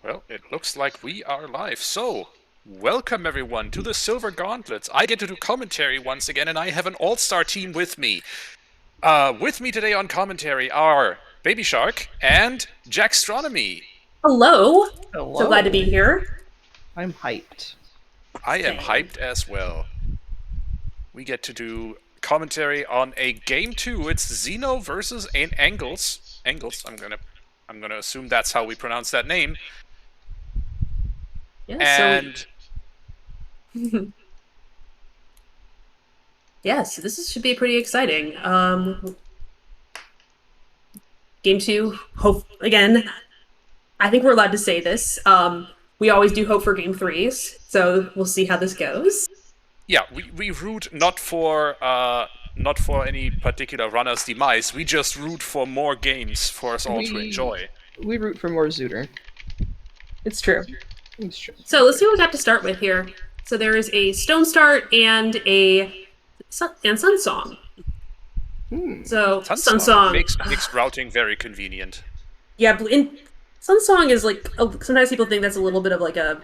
Well, it looks like we are live. So, welcome everyone to the Silver Gauntlets. I get to do commentary once again, and I have an all-star team with me. With me today on commentary are Baby Shark and jaxstronomy. Hello. Hello. So glad to be here. I'm hyped. I am Same. hyped as well. We get to do commentary on a game 2. It's Xenoh versus Anghlz. Anghlz. I'm gonna assume that's how we pronounce that name. Yeah, And so this should be pretty exciting. Game 2, hope again. I think we're allowed to say this. We always do hope for game 3s, so we'll see how this goes. yeah, we root not for any particular runner's demise. We just root for more games for us all to enjoy. We root for more Zooter. It's true. It's true. So let's see what we got to start with here. So there is a Stone Start and a Sun Song. So Sun Song makes routing very convenient. Yeah, Sun Song is like sometimes people think that's a little bit of like a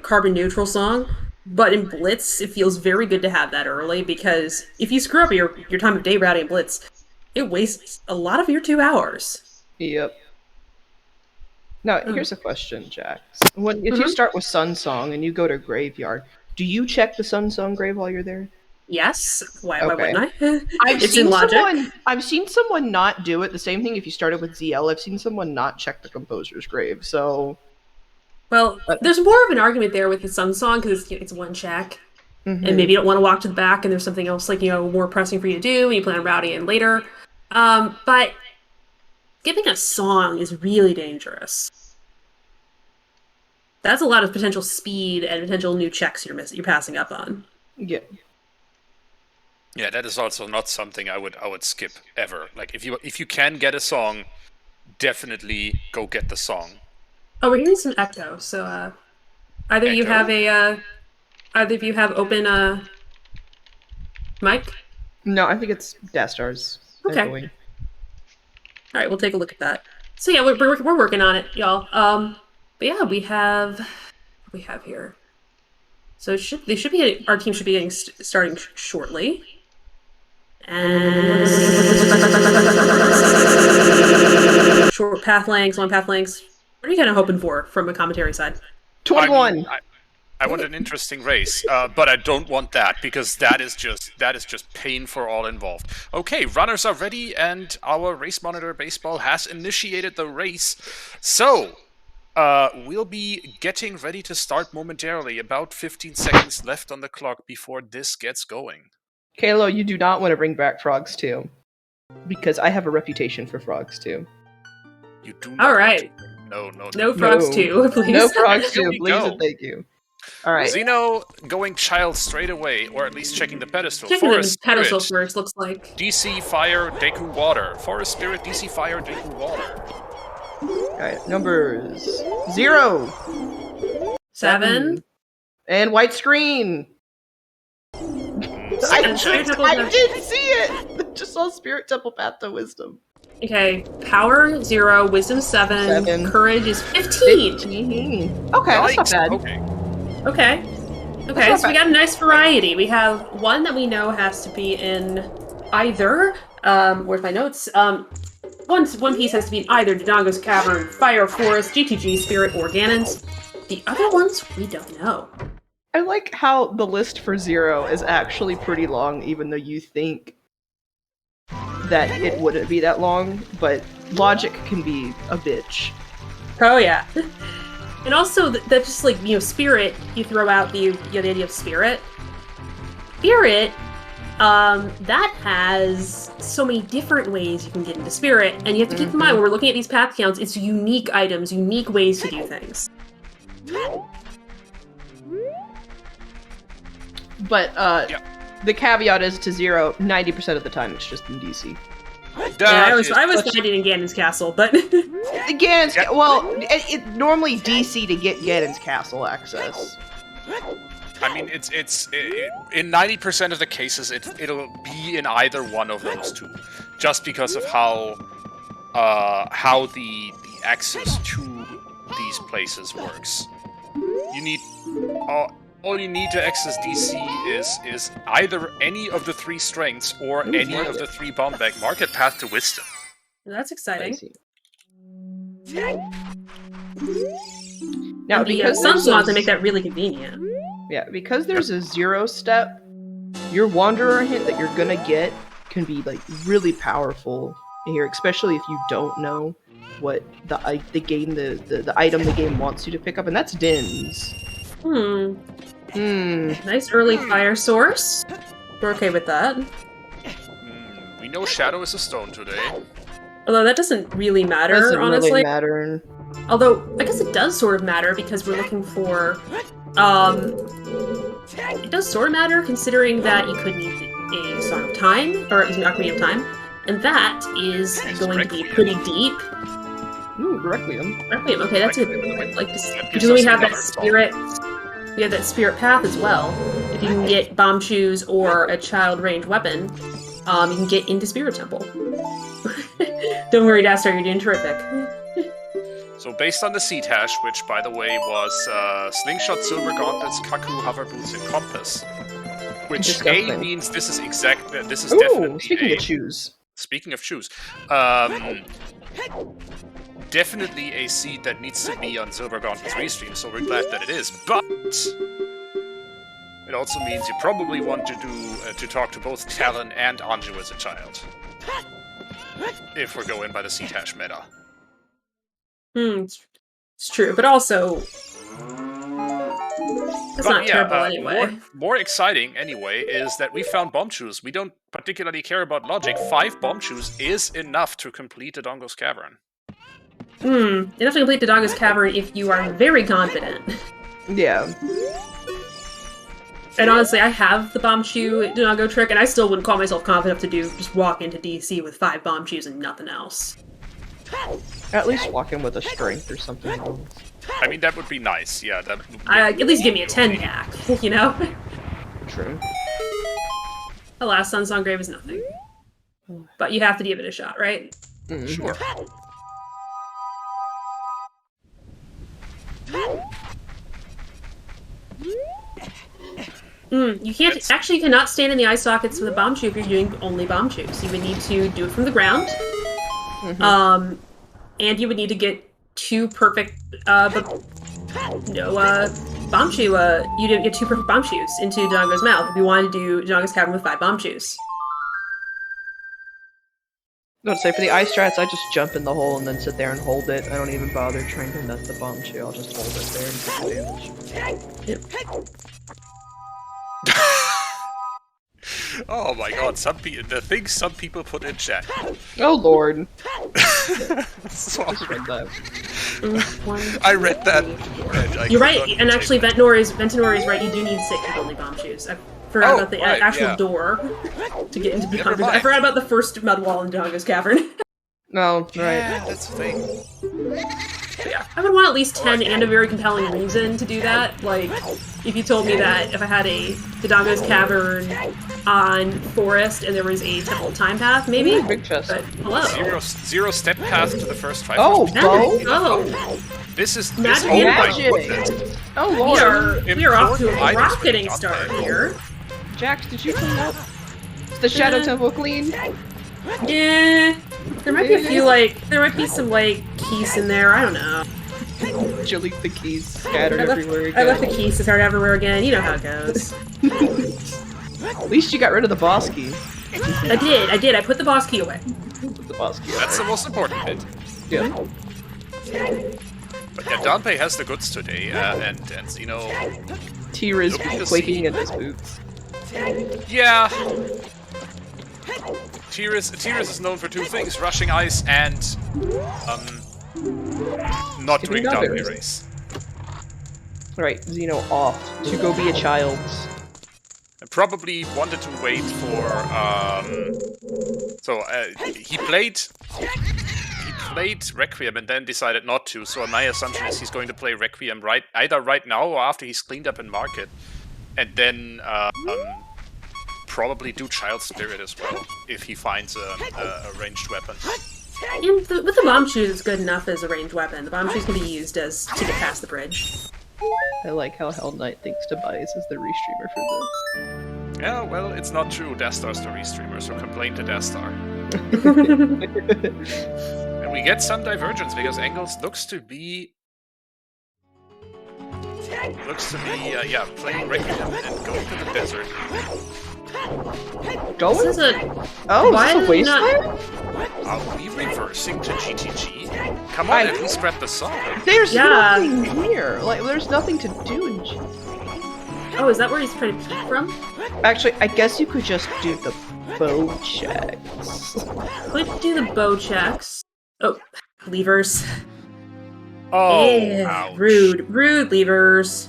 carbon neutral song, but in Blitz it feels very good to have that early because if you screw up your time of day routing in Blitz, it wastes a lot of your 2 hours. Yep. Now here's a question, Jax. If you start with Sun Song and you go to Graveyard, do you check the Sun Song grave while you're there? Yes. Why Okay. wouldn't I? I've It's seen in logic. I've seen someone not do it. The same thing if you started with ZL. I've seen someone not check the composer's grave. So Well, there's more of an argument there with the Sun Song because it's one check, and maybe you don't want to walk to the back, and there's something else like more pressing for you to do, and you plan on routing in later. But skipping a song is really dangerous. That's a lot of potential speed and potential new checks you're passing up on. yeah. Yeah, that is also not something I would skip ever. Like if you can get a song, definitely go get the song. Oh, we're hearing some echo. So either you Echo? have open mic. No, I think it's Dastar's. Okay. echoing. All right, we'll take a look at that. So yeah, we're working on it, y'all. But yeah, we have here. So our team should be getting starting shortly. And short path lengths, long path lengths. What are you kind of hoping for from a commentary side? 21. I want an interesting race, but I don't want that because that is just pain for all involved. Okay, runners are ready, and our race monitor baseball has initiated the race. So we'll be getting ready to start momentarily. About 15 seconds left on the clock before this gets going. Kalo, you do not want to bring back Frogs 2. Because I have a reputation for Frogs 2. You do not. All right. No. No Frogs 2, please. No Frogs 2, Here we please go. and thank you. Alright. Xenoh going child straight away, or at least checking the pedestal. Checking Forest the pedestal Spirit, first, looks like. DC Fire, Deku Water. Forest Spirit, DC Fire, Deku Water. Alright, numbers 0, 7. and white screen. I didn't see it! Just saw Spirit Temple Path to Wisdom. Okay, power 0, wisdom 7, 7. courage is 15. 15. Okay, that's not bad. Okay. Okay, so we got a nice variety. We have one that we know has to be in either, where's my notes? One piece has to be in either Dodongo's Cavern, Fire Forest, GTG, Spirit, or Ganon's. The other ones, we don't know. I like how the list for 0 is actually pretty long, even though you think that it wouldn't be that long, but logic can be a bitch. Oh yeah. And also, that just like, Spirit, you throw out the idea of Spirit. Spirit, that has so many different ways you can get into Spirit, and you have to keep in mind when we're looking at these path counts, it's unique items, unique ways to do things. But, the caveat is to 0, 90% of the time it's just in DC. Yeah, I was guided in Ganon's castle, but Ganon's, well, it normally DC to get Ganon's castle access. I mean, it's in 90% of the cases, it'll be in either one of those two, just because of how the access to these places works. You need all you need to access DC is either any of the 3 strengths or any of the 3 bomb bag. Market path to wisdom. That's exciting. Now, And because Sun there's wants to make that really convenient. because there's a 0 step, your Wanderer hint that you're gonna get can be like really powerful here, especially if you don't know what the item the game wants you to pick up, and that's Dins. Nice early fire source. We're okay with that. We know Shadow is a stone today. Although that doesn't really matter, Doesn't honestly. really matter. Although, I guess it does sort of matter because we're looking for, it does sort of matter considering that you could need a Song of Time, or excuse me, Ocarina of Time, and that is going to be pretty deep. Ooh, Requiem. Requiem, okay, that's a good one. Like, That gives because we us have that another song. spirit, we have that spirit path as well. If you can get bomb shoes or a child range weapon, you can get into Spirit Temple. Don't worry, Dastar, you're doing terrific. So based on the seed hash, which by the way was Slingshot, Silver Gauntlets, Kaku, Hover Boots, and Compass, which Disgusting. means this is Ooh, definitely speaking of shoes. Speaking of shoes, definitely a seed that needs to be on Silver Gauntlet's restream, so we're glad that it is. But it also means you probably want to talk to both Talon and Anju as a child, if we're going by the seed hash meta. It's true, but also that's not terrible anyway. More exciting, anyway, is that we found bomb shoes. We don't particularly care about logic. 5 bomb shoes is enough to complete the Dongo's Cavern. Enough to complete the Dongo's Cavern if you are very confident. Yeah. And honestly, I have the bomb shoe Dongo trick, and I still wouldn't call myself confident enough to just walk into DC with 5 bomb shoes and nothing else. At least walk in with a strength or something else. I mean, that would be nice. Yeah, that. At least give me a 10 pack, you know? True. Alas, Sun's on Grave is nothing. But you have to give it a shot, right? Sure. You can't actually cannot stand in the eye sockets with a bomb shoe if you're doing only bomb shoes. You would need to do it from the ground. And you would need to get 2 perfect bomb shoe you didn't get 2 perfect bomb shoes into Dongo's mouth if you wanted to do Dongo's Cavern with 5 bomb shoes. I would say for the ice strats, I just jump in the hole and then sit there and hold it. I don't even bother trying to nut the bomb shoe. I'll just hold it there and take the damage. Oh my god, the things some people put in chat. Oh lord. Sorry. Just read that. I read that. You're right, and actually Ventinor is right, you do need 6 with only bomb shoes. I forgot about the actual door to get into Never Dongo's. I mind. forgot about the first mud wall in Dongo's Cavern. No, right. Yeah, that's the thing. But yeah, I would want at least 10 and a very compelling reason to do that. Like, if you told me that if I had the Dongo's Cavern on Forest and there was a Temple of Time path, maybe? Ooh, big chest. But, hello. Zero step path to the first Triforce. Oh, Magic. bow? Oh, This is Magic. oh my Magic. goodness. Oh we lord. are off to a Important items rocketing for start Dante. here. Jax, did you clean up? Is the Shadow Temple clean? Yeah, there might be a few, there might be some, keys in there, I don't know. Did you leave the keys scattered everywhere I again? left the keys scattered everywhere again, you know how it goes. At least you got rid of the boss key. I did, I put the boss key away. Put the boss key. That's the most important bit. Yeah. But yeah, Dante has the goods today, and Xenoh. Tyr is Looking to quaking see. in his boots. Yeah. Tyr is known for 2 things: rushing ice and not Skipping doing Dante others. race. Alright, Xenoh off to go be a child. I probably wanted to wait for he played Requiem and then decided not to, so my assumption is he's going to play Requiem either right now or after he's cleaned up in Market, and then probably do Child Spirit as well if he finds a ranged weapon. And with the bomb shoes, it's good enough as a ranged weapon. The bomb shoes can be used to get past the bridge. I like how Hell Knight thinks Tobias is the restreamer for this. Yeah, well, it's not true. Death Star's the restreamer, so complain to Death Star. And we get some divergence because Anghlz looks to be playing Requiem and going to the desert. Going? This is a... Oh, Why is are this a they not- wasteland? Are we reversing to GTG? Come on, at least grab the song. There's Yeah. nothing here. Like, there's nothing to do in Oh, is that where he's trying to peek from? Actually, I guess you could just do the bow checks. Could do the bow checks. Oh, levers. Oh, Yeah, ouch. rude levers.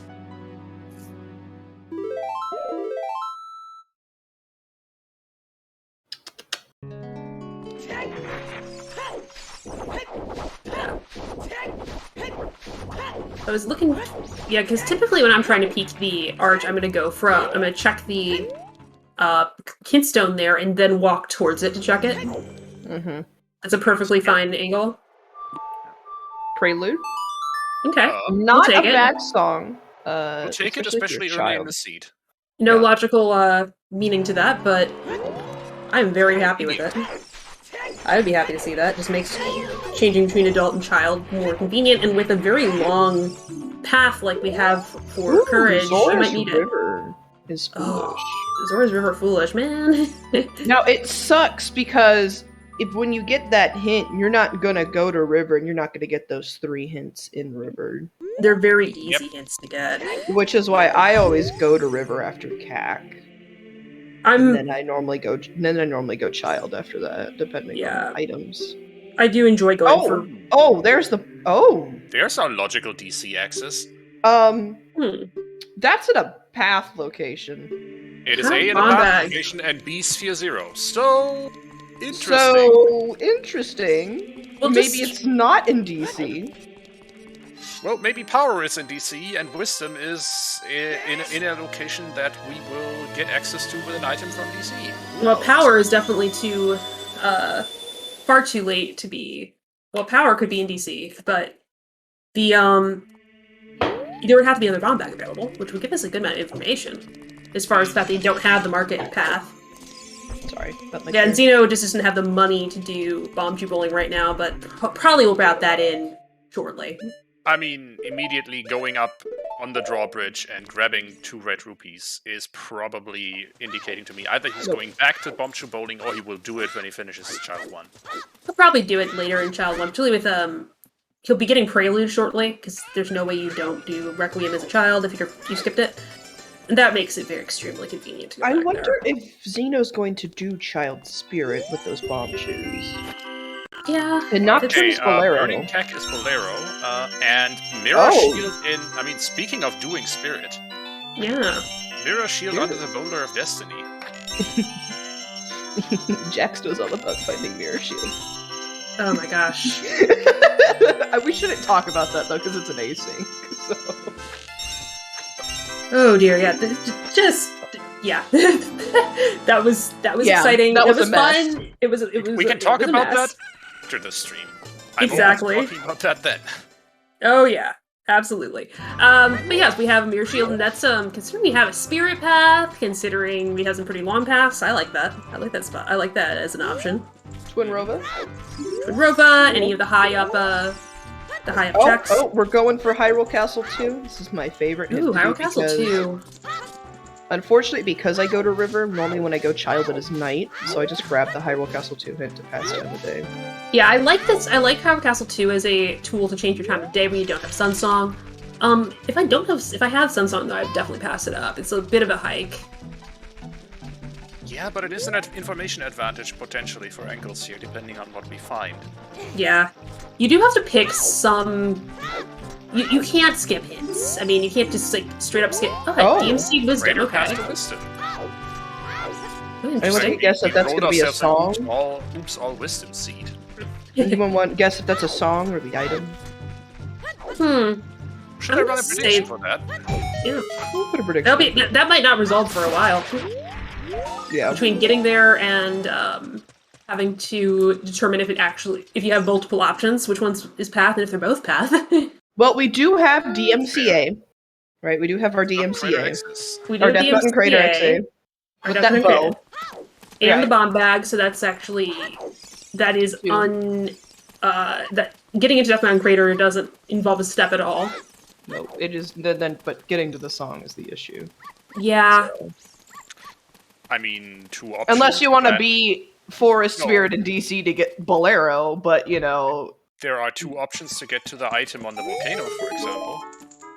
I was looking, yeah, because typically when I'm trying to peek the arch, I'm gonna check the hintstone there and then walk towards it to check it. Mm-hmm. That's a perfectly fine angle. Prelude? Okay. Not take a it. bad song. We'll take it, if especially you're a early in child. the seed. No Yeah. logical meaning to that, but I'm very happy with it. I would be happy to see that. Just makes changing between adult and child more convenient, and with a very long path like we have for Ooh, Courage, I Zora's might need it. River is foolish. Oh, Zora's River foolish, man. Now, it sucks because when you get that hint, you're not gonna go to River and you're not gonna get those 3 hints in River. They're very easy hints to get. Which is why I always go to River after CAC. And then I normally go child after that, depending Yeah. on items. I do enjoy going for. There's our logical DC axis. That's at a path location. It is Huh? A in a Bomb path bag. location and B sphere 0. So interesting. So interesting. Well, Maybe just- it's not in DC. Well, maybe power is in DC and wisdom is in a location that we will get access to with an item from DC. Well, power is definitely far too late to be. Well, power could be in DC, but the there would have to be another bomb bag available, which would give us a good amount of information as far as the fact that you don't have the market path. Sorry. Yeah, and Xenoh just doesn't have the money to do bomb tube bowling right now, but probably will route that in shortly. I mean, immediately going up on the drawbridge and grabbing 2 red rupees is probably indicating to me either he's going back to bomb shoe bowling or he will do it when he finishes his child 1. He'll probably do it later in Child 1, particularly with he'll be getting Prelude shortly, because there's no way you don't do Requiem as a child if you skipped it. And that makes it very extremely convenient to go I back wonder there. if Xeno's going to do Child Spirit with those bomb shoes. Yeah. And not Okay, just Bolero. Burning Tech is Bolero, and Mirror Oh. Shield in... I mean, speaking of doing Spirit, Yeah. Mirror Shield Yeah. under the Boulder of Destiny. Jaxstro's all about finding Mirror Shield. Oh my gosh. We shouldn't talk about that though, because it's an async. So. Oh dear, yeah. Just yeah. that was Yeah, exciting. that was it was a mess. fun. It was We can talk it was a about mess. that after the stream. Exactly. I'm talking about that then. Oh yeah, absolutely. But yes, we have a Mirror Shield, and that's considering we have a Spirit Path, considering we have some pretty long paths. I like that. I like that spot. I like that as an option. Twin Rova? Rova, any of the high up checks. Oh, we're going for Hyrule Castle 2. This is my favorite. hint Ooh, to do Hyrule Castle because- 2. Unfortunately, because I go to River, normally when I go Child it is night, so I just grab the Hyrule Castle 2 hint to pass time of day. Yeah, I like this. I like Hyrule Castle 2 as a tool to change your time of day when you don't have Sunsong. If I have Sunsong though, I'd definitely pass it up. It's a bit of a hike. Yeah, but it is an information advantage potentially for Anghlz here, depending on what we find. Yeah. You do have to pick some... You can't skip hints. I mean, you can't just, like, straight up skip... Okay, Oh. DMC Wisdom, Raider okay. Path to Wisdom. Ooh, Anyone interesting. take a guess if that's rolled going to be a ourselves song? Oops, all wisdom seed. Anyone want guess if that's a song or the item? Should I'm I run a gonna prediction say- for that? Yeah. I'll put a prediction. That might not resolve for a while. Yeah. Between getting there and having to determine if you have multiple options, which one's is path, and if they're both path. Well, we do have DMCA, right? We do have our DMCA. We do Our have Death Mountain Crater XA. our With Death that Mountain bow. Crater, and Right. the bomb bag. So that's actually that getting into Death Mountain Crater doesn't involve a step at all. No, it is but getting to the song is the issue. Yeah. So. I mean, 2 options. Unless you want to that- be Forest No. Spirit in DC to get Bolero, but you know. There are 2 options to get to the item on the volcano, for example.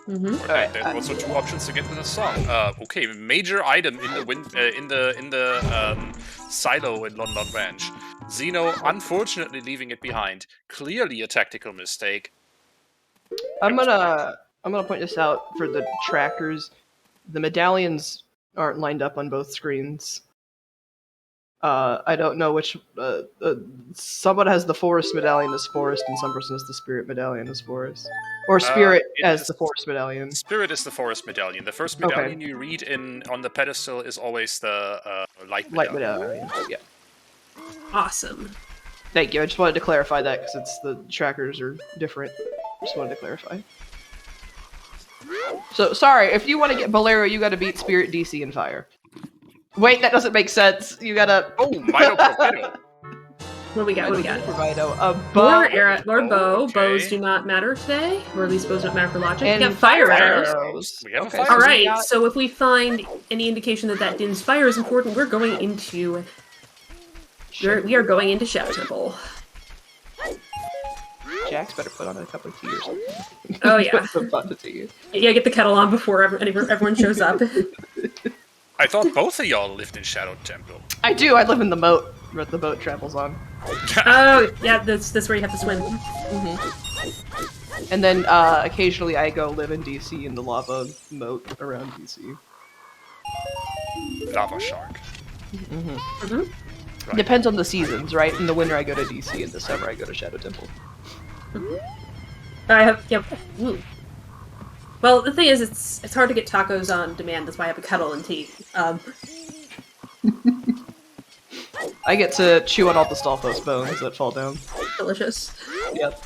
Mm-hmm. Or there's also 2 options to get to the song. Okay, major item in the silo in London Ranch. Xenoh unfortunately leaving it behind. Clearly a tactical mistake. I'm gonna point this out for the trackers. The medallions aren't lined up on both screens. I don't know which. Someone has the Forest medallion as Forest, and some person has the Spirit medallion as Forest, or Spirit as the Forest medallion. Spirit is the Forest medallion. The first medallion you read on the pedestal is always the light medallion. Yeah. Awesome. Thank you. I just wanted to clarify that because the trackers are different. Just wanted to clarify. So sorry, if you want to get Bolero, you got to beat Spirit, DC, and Fire. Wait, that doesn't make sense. You gotta. Oh, Mito Provido. What do we got? What do we got? Provido. Lord Bow. Okay. Bows do not matter today, or at least bows don't matter for logic. And we got fire fire arrows. We have a Okay, fire so All we right. got- So if we find any indication that Din's fire is important, we are going into Shadow Temple. Jax better put on a cup of tea or something. Oh yeah. Some fun to tea. Yeah, get the kettle on before everyone shows up. I thought both of y'all lived in Shadow Temple. I do. I live in the moat that the boat travels on. Oh yeah, that's where you have to swim. And then occasionally I go live in DC in the lava moat around DC. Lava shark. Right. Depends on the seasons, right? In the winter I go to DC, in the summer I go to Shadow Temple. I have Ooh. Well, the thing is, it's hard to get tacos on demand. That's why I have a kettle and tea. I get to chew on all the Stalfos bones that fall down. Delicious. Yep.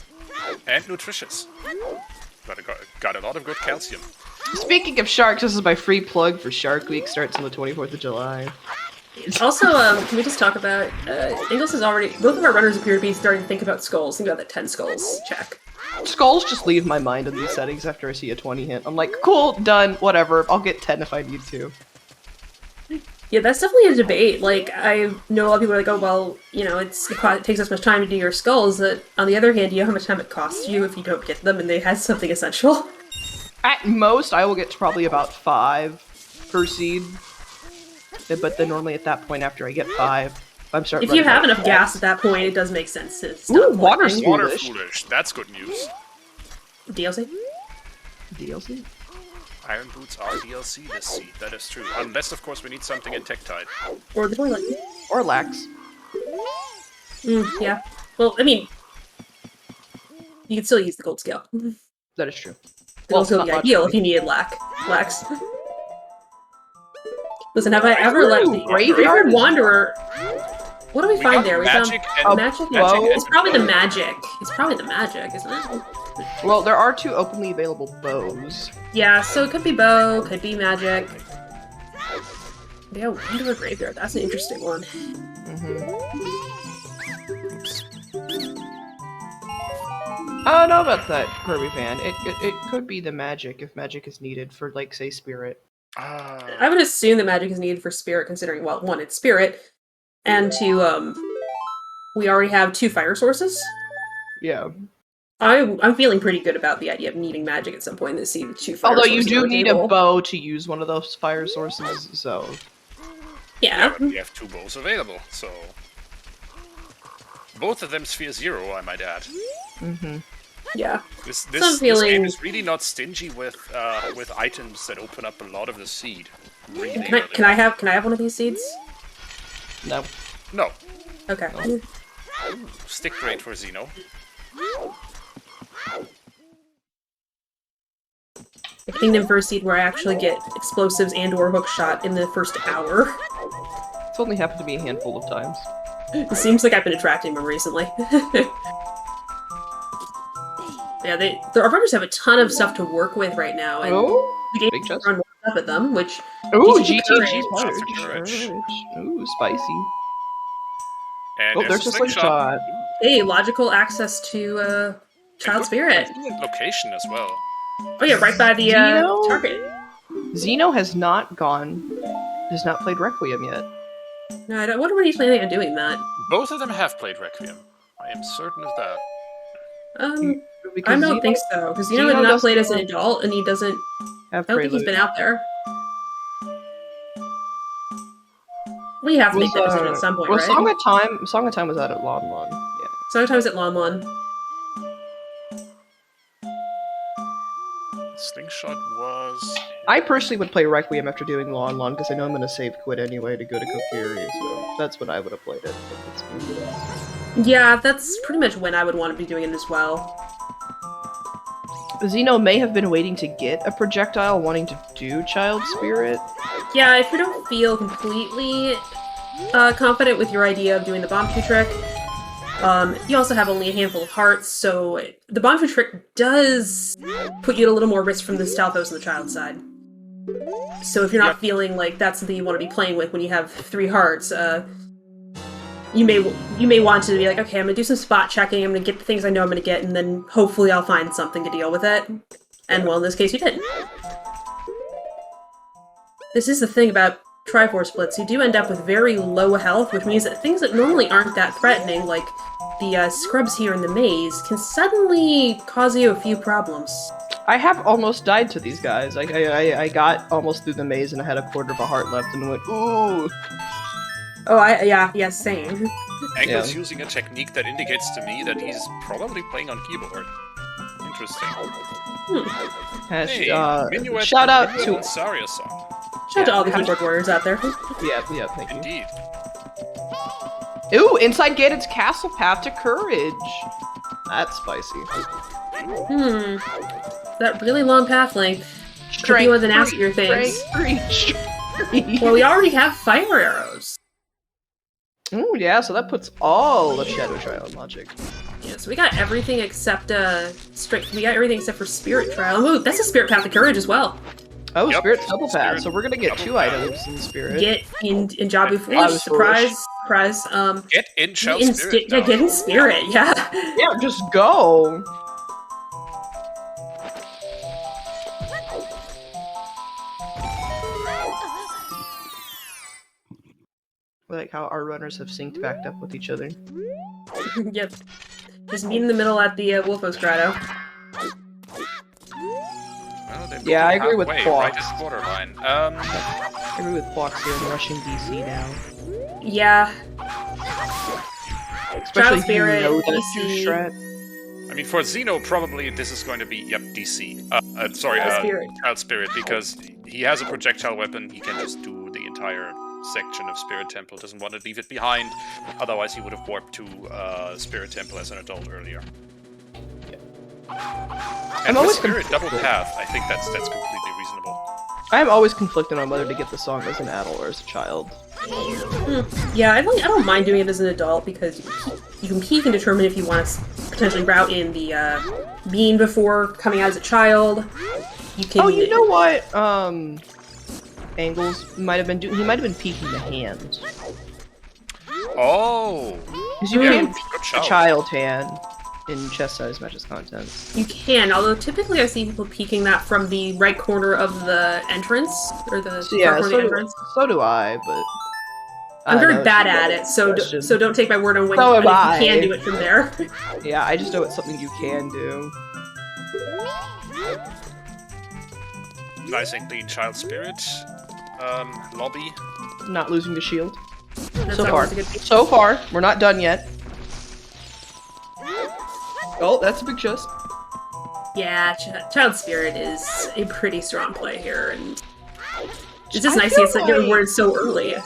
And nutritious. Got a lot of good calcium. Speaking of sharks, this is my free plug for Shark Week. Starts on the 24th of July. Also, can we just talk about Anghlz has already. Both of our runners appear to be starting to think about skulls. Think about that 10 skulls check. Skulls just leave my mind in these settings after I see a 20 hit. I'm like, cool, done, whatever. I'll get 10 if I need to. Yeah, that's definitely a debate. Like, I know a lot of people are like, oh, well, you know, it takes us much time to do your skulls. That, on the other hand, you know how much time it costs you if you don't get them and they have something essential? At most, I will get to probably about 5 per seed. But then normally at that point, after I get 5, I'm starting. If you have enough gas at that point, it does make sense to stop. Ooh, water's collecting. Water Foolish. foolish. That's good news. DLC? DLC? Iron boots are DLC this seed. That is true. Unless, of course, we need something in Tektide. Or the toilet? Or lax. Yeah. Well, I mean, you can still use the gold scale. That is true. It'll also it's be not ideal much. if you needed lax. Listen, have I ever let the Graveyard Wanderer? What do we find got there? We magic found and- magic. magic and- It's probably the magic. It's probably the magic, isn't it? Well, there are 2 openly available bows. Yeah, so it could be bow, could be magic. Yeah, Wanderer Graveyard. That's an interesting one. I don't know about that, Kirby fan. It could be the magic if magic is needed for, like, say, spirit. I would assume that magic is needed for spirit, considering, well, 1, it's spirit, and 2, we already have 2 fire sources. Yeah. I'm feeling pretty good about the idea of needing magic at some point to see the 2 fire Although you sources do on the need table. a bow to use one of those fire sources, so... Yeah. But we have 2 bows available, so... Both of them Sphere 0, I might add. Yeah. This I'm game feeling- is really not stingy with items that open up a lot of the seed. Really, Can I have one of these seeds? No. No. Okay. Stick grade for Xenoh. The Kingdom First seed where I actually get explosives and/or hook shot in the first hour. It's only happened to me a handful of times. It seems like I've been attracting them recently. Yeah, our runners have a ton of stuff to work with right now, and the game big chest. run more stuff at them, which Ooh, teaches you GTG courage. Courage. Ooh, spicy. And Oh, there's a slingshot. Hey, logical access to Child Spirit. Convenient location as well. Oh yeah, right by the Xenoh? target. Xenoh has not played Requiem yet. No, I wonder when he's planning on doing that. Both of them have played Requiem. I am certain of that. I don't think so, because Xenoh had not played as an adult, and he doesn't. I don't think he's been out there. We have to make that decision at some point, right? Song of Time was out at Lon Lon. Yeah. Song of Time was at Lon Lon. Slingshot was... I personally would play Requiem after doing Lon Lon, because I know I'm going to save quit anyway to go to Kokiri, so that's what I would have played it. Yeah, that's pretty much when I would want to be doing it as well. Xenoh may have been waiting to get a projectile, wanting to do Child Spirit. Yeah, if you don't feel completely confident with your idea of doing the bomb tree trick, you also have only a handful of hearts, so the bomb tree trick does put you at a little more risk from the Stalfos and the Child side. So if you're not feeling like that's something you want to be playing with when you have 3 hearts, you may want to be like, okay, I'm gonna do some spot checking, I'm gonna get the things I know I'm gonna get, and then hopefully I'll find something to deal with it. And well, in this case, you did. This is the thing about Triforce Blitz. You do end up with very low health, which means that things that normally aren't that threatening, like the scrubs here in the maze, can suddenly cause you a few problems. I have almost died to these guys. I got almost through the maze and I had a quarter of a heart left and went, ooh! Oh, yeah, same. Anghlz using a technique that indicates to me that he's probably playing on keyboard. Interesting. Hey, Minuet, shout out to Saria song. Shout out to all the keyboard warriors out there. Yeah, thank you. Indeed. Ooh, inside Ganon's castle path to courage. That's spicy. That really long path length. Could be one of the nastier things. Well, we already have fire arrows. Ooh, yeah, so that puts all of Shadow Trial in logic. Yeah, so we got everything except we got everything except for Spirit Trial. Ooh, that's a Spirit Path to Courage as well. Oh, yep. Spirit double path. So we're gonna get 2 items in Spirit. Get in Jabu Foolish. Surprise. Get in Child Spirit. Get in Spirit. Yeah. Yeah, just go. I like how our runners have synced backed up with each other. Yep. Just meet in the middle at the Wolfos Grotto. Well, yeah, I agree with Quarks. Quarks. Right at borderline. I agree with Quarks here in rushing DC now. Yeah. Especially if you Spirit, know that DC. strat. I mean, for Xenoh, probably this is going to be, DC. Child Spirit, because he has a projectile weapon, he can just do the entire section of Spirit Temple, doesn't want to leave it behind, otherwise he would have warped to Spirit Temple as an adult earlier. And with Spirit double path, I think that's completely reasonable. I'm always conflicted on whether to get the song as an adult or as a child. Yeah, I don't mind doing it as an adult because you can peek and determine if you want to potentially route in the bean before coming out as a child. You can. Oh, you know what? Anghlz might have been doing. He might have been peeking the hand. Oh, because you can peek a child hand in chest size matches content. You can, although typically I see people peeking that from the right corner of the entrance or the front corner of the entrance. So do I, but I'm very bad at it, so don't take my word on when you can do it from there. Yeah, I just know it's something you can do. Nice and clean Child Spirit. Lobby. Not losing the shield. That's So far, we're not done yet. Oh, that's a big chest. Yeah, Child Spirit is a pretty strong play here, and it's just nice to get rewarded so early.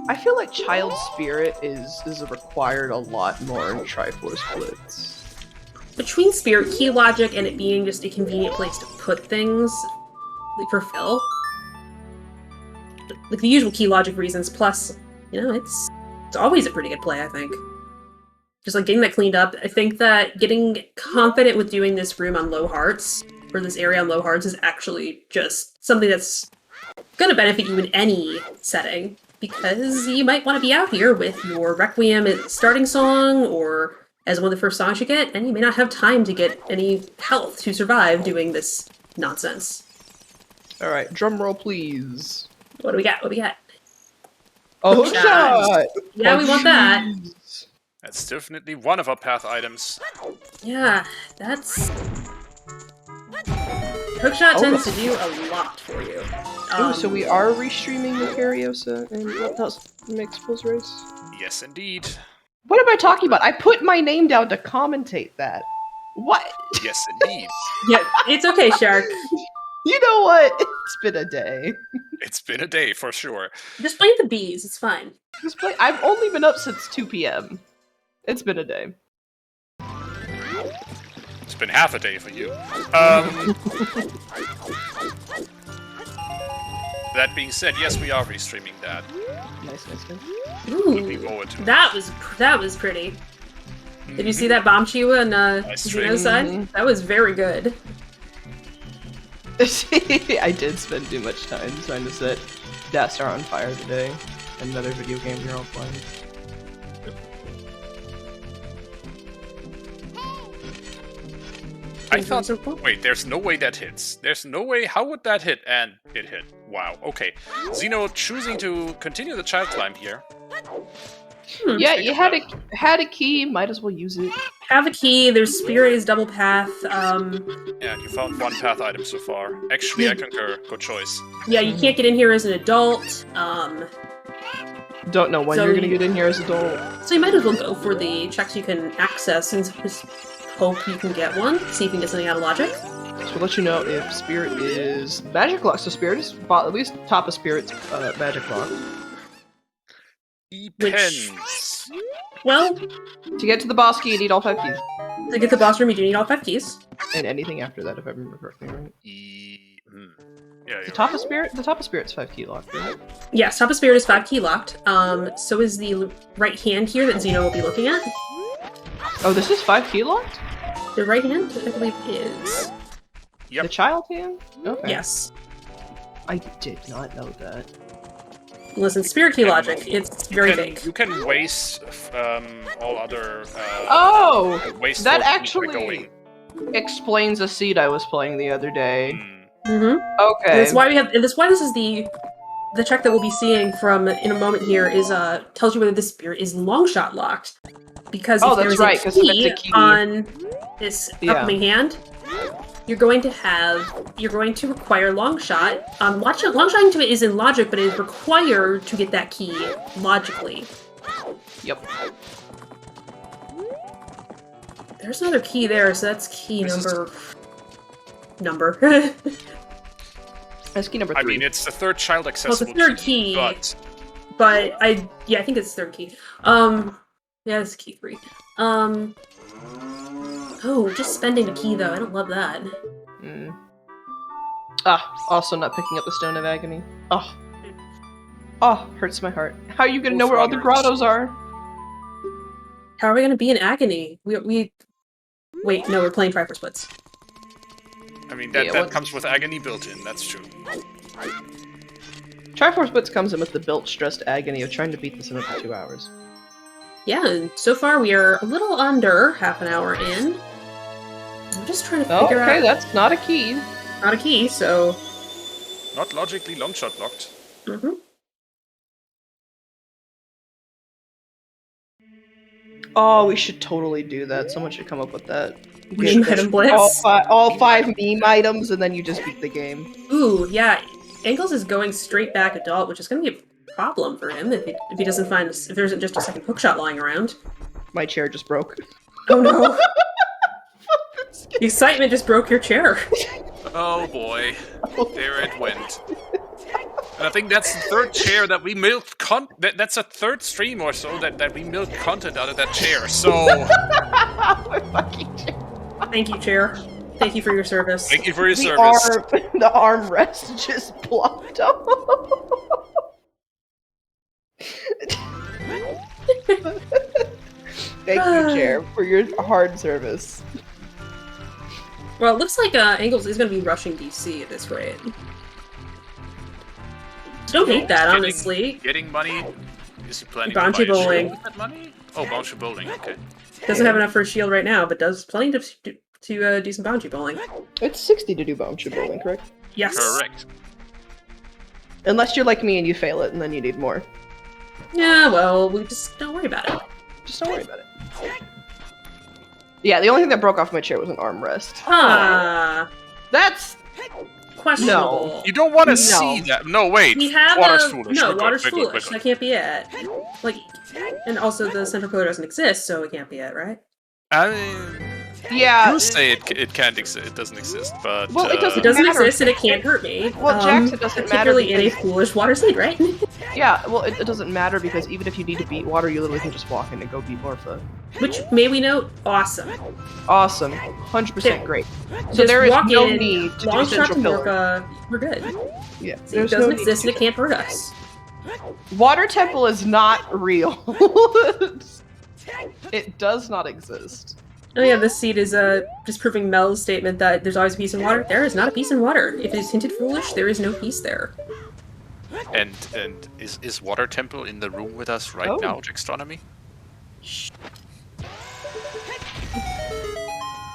I feel like Child Spirit is required a lot more in Triforce Blitz. Between Spirit Key Logic and it being just a convenient place to put things, like for Phil, like the usual Key Logic reasons, plus, it's It's always a pretty good play, I think. Just like getting that cleaned up. I think that getting confident with doing this room on low hearts, or this area on low hearts, is actually just something that's going to benefit you in any setting. Because you might want to be out here with your Requiem starting song, or as one of the first songs you get, and you may not have time to get any health to survive doing this nonsense. Alright, drum roll please. What do we got? What do we got? Oh, Hook shot. shot! Yeah, we want that. jeez. That's definitely one of our path items. Yeah, that's... Hookshot tends to do a lot for you. Ooh, so we are restreaming the Cariosa and Mixple's race? Yes, indeed. What am I talking about? I put my name down to commentate that. What? Yes, indeed. Yeah, it's okay, Shark. You know what? It's been a day. It's been a day for sure. Just blame the bees, it's fine. I've only been up since 2 p.m. It's been a day. It's been half a day for you. That being said, yes, we are restreaming that. Nice. Looking Ooh, forward to it. that was pretty. Did you see that bomb Chiwa and Xenoh side? That was very good. I did spend too much time trying to set Death Star on fire today. Another video game you're all playing. I thought, wait, there's no way that hits. There's no way, how would that hit? And it hit. Wow, okay. Xenoh choosing to continue the child climb here. Yeah, you had a key, might as well use it. Have a key, there's Spirit is double path. Yeah, you found one path item so far. Actually, I concur. Good choice. Yeah, you can't get in here as an adult. Don't know when So you're gonna you- get in here as adult. So you might as well go for the checks you can access and just hope you can get one. See if you can get something out of logic. So we'll let you know if Spirit is magic locked. So Spirit is at least top of Spirit's magic locked. Depends. Well, To get to the boss key, you need all 5 keys. to get the boss room, you do need all 5 keys. And anything after that, if I remember correctly, right? Yeah, The top of Spirit's 5 key locked, right? Yes, top of Spirit is 5 key locked. So is the right hand here that Xenoh will be looking at. Oh, this is 5 key locked? The right hand, I believe, is. Yep. The child hand? Okay. Yes. I did not know that. Listen, Spirit key logic, it's very big. You can waste all other. Waste that for actually going. explains a seed I was playing the other day. Mm-hmm. Okay. That's why we have, and that's why this is the check that we'll be seeing from in a moment here is tells you whether the Spirit is long shot locked. Because if that's there's right, a 'cause key if it's a key- on this Yeah. upcoming hand, you're going to require long shot. Long shotting to it is in logic, but it is required to get that key logically. Yep. There's another key there, so that's key This is- number. That's key number 3. I mean, it's the third child Well, it's accessible the third key, but but I think it's third key. Yeah, it's key 3. Oh, just spending a key though. I don't love that. Also not picking up the Stone of Agony. Oh, hurts my heart. How are you gonna know where all the grottos are? How are we gonna be in agony? We wait. No, we're playing Triforce Blitz. I mean that Yeah, comes with agony built in. That's true. Triforce Blitz comes in with the built-stressed agony of trying to beat this in under 2 hours. Yeah, and so far we are a little under half an hour in. I'm just trying to figure Okay, out. that's not a key. Not a key, so. Not logically long shot locked. Mm-hmm. Oh, we should totally do that. Someone should come up with that. Meme item blitz. All five meme items, and then you just beat the game. Ooh, yeah. Anghlz is going straight back adult, which is going to be a problem for him if he doesn't find if there isn't just a second hookshot lying around. My chair just broke. Oh no! The excitement just broke your chair. Oh boy, there it went. And I think that's the third chair that we milked that's a third stream or so that we milked content out of that chair, so... My fucking chair. Thank you, chair. Thank you for your service. Thank you for your service. The armrest just blocked up. Thank you, Chair, for your hard service. Well, it looks like Anghlz is going to be rushing DC at this rate. Don't hate that, honestly. Getting money. Is he planning Bouncy to buy a bowling. shield with that money? Oh, bouncy bowling. Okay. Doesn't have enough for a shield right now, but does plenty to do some bouncy bowling. It's 60 to do bouncy bowling, correct? Yes. Correct. Unless you're like me and you fail it, and then you need more. Yeah, well, we just don't worry about it. Just don't worry about it. Yeah, the only thing that broke off my chair was an armrest. Ah, That's... questionable. You don't want to see that. No, wait. We have Water's a... foolish. No, We're good, water's we're good, foolish. we're good. That can't be it. Like, and also the central pillar doesn't exist, so it can't be it, right? Yeah. You say it can't exist. It doesn't exist, but Well, it It doesn't matter. exist, and it can't hurt me. Well, Jax, it doesn't matter particularly in a because- foolish water seed, right? Yeah, well, it doesn't matter because even if you need to beat water, you literally can just walk in and go beat Morpha. Which, may we note, awesome. Awesome. 100% great. So Just there is walk no in, need to do long shot to central pillar. Morpha, we're good. Yeah, See, it doesn't exist, and it can't hurt us. Water Temple is not real. It does not exist. Oh yeah, this seed is disproving Mel's statement that there's always peace in water. There is not a peace in water. If it is hinted foolish, there is no peace there. And is Water Temple in the room with us right Oh. now, jaxstronomy?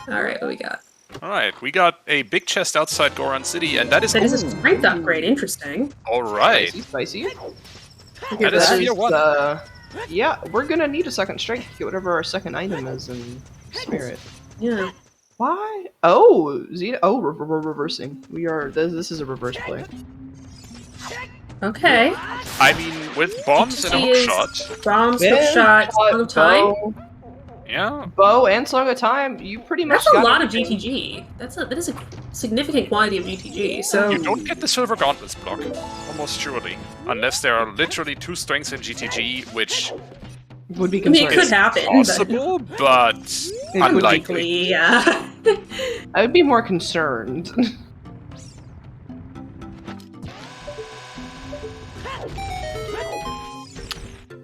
Alright, what we got? Alright, we got a big chest outside Goron City, and that is... That is a strength upgrade, interesting. Alright. Spicy. That is That Sphere 1. Yeah, we're gonna need a second strength to get whatever our second item is in Spirit. Yeah. Why? Oh, Xenoh. Oh, we're reversing. We are. This is a reverse play. Okay. I mean, with bombs and a He is- hookshot, Bombs, hook shot, Song of Time. yeah. Bow and Song of Time. You pretty much. That's a got lot of everything. GTG. That is a significant quantity of GTG. So You don't get the Silver Gauntlets block, almost surely. Unless there are literally 2 strengths in GTG, which Would be I mean, it concerned. could happen, possible, but It would be unlikely. yeah. I would be more concerned.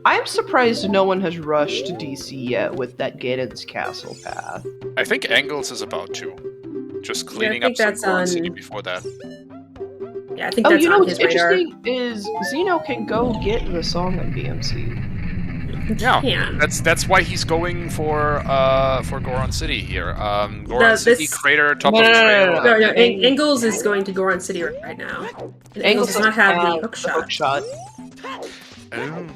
I'm surprised no one has rushed DC yet with that Gaydon's Castle path. I think Anghlz is about to. Just cleaning think up some that's Goron on- City before that. Yeah, I think Oh, that's you know on what's his radar. interesting is Xenoh can go get the song on BMC. Yeah, Can. that's why he's going for Goron City here. Goron City, this- crater, top No, of the no, no, trail. no, No, no, Ang- Angles is going to Goron City right now. And Angles does not have the hook shot. Oh.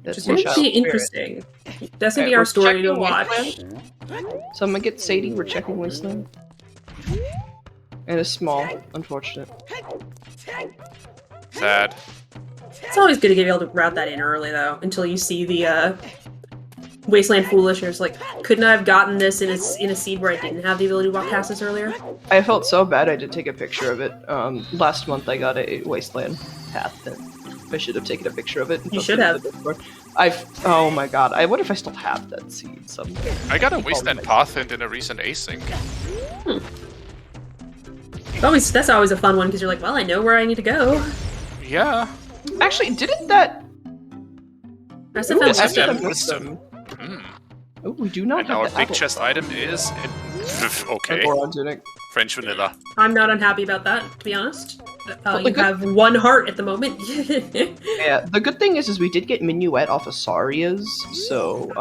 That's Which is the going shot to be of spirit. interesting. That's going to Okay, be our we're story to checking watch. Wasteland. Someone get Sadie, we're checking Wasteland. And it's small, unfortunate. Sad. It's always good to be able to route that in early, though, until you see the Wasteland Foolish, and it's like, couldn't I have gotten this in a seed where I didn't have the ability to walk past this earlier? I felt so bad I did take a picture of it. Last month I got a Wasteland path that I should have taken a picture of it. and You posted should it have. to the Discord. Oh my god, I wonder if I still have that seed somewhere. I got a Wasteland Path hint in a recent async. That's always a fun one, because you're like, well, I know where I need to go. Yeah. Actually, didn't that... That's Ooh, a that's fun a Wisdom. wisdom. Hmm. Oh, we do not And have our the big apple. chest item is... okay. Goron tunic. French vanilla. I'm not unhappy about that, to be honest. But You the good- have 1 heart at the moment. Yeah, the good thing is we did get Minuet off of Saria's, so,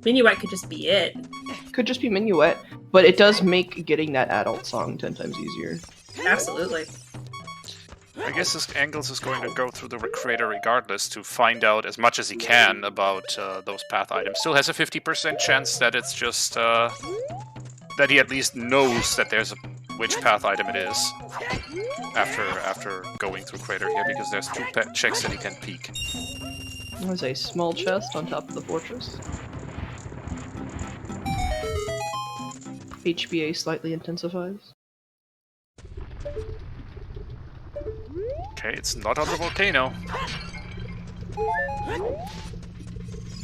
Minuet could just be it. could just be Minuet, but it does make getting that adult song 10 times easier. Absolutely. I guess this Anghlz is going to go through the crater regardless to find out as much as he can about those path items. Still has a 50% chance that it's just that he at least knows that there's which path item it is after going through crater here, because there's 2 checks that he can peek. There's a small chest on top of the fortress. HBA slightly intensifies. Okay, it's not on the volcano.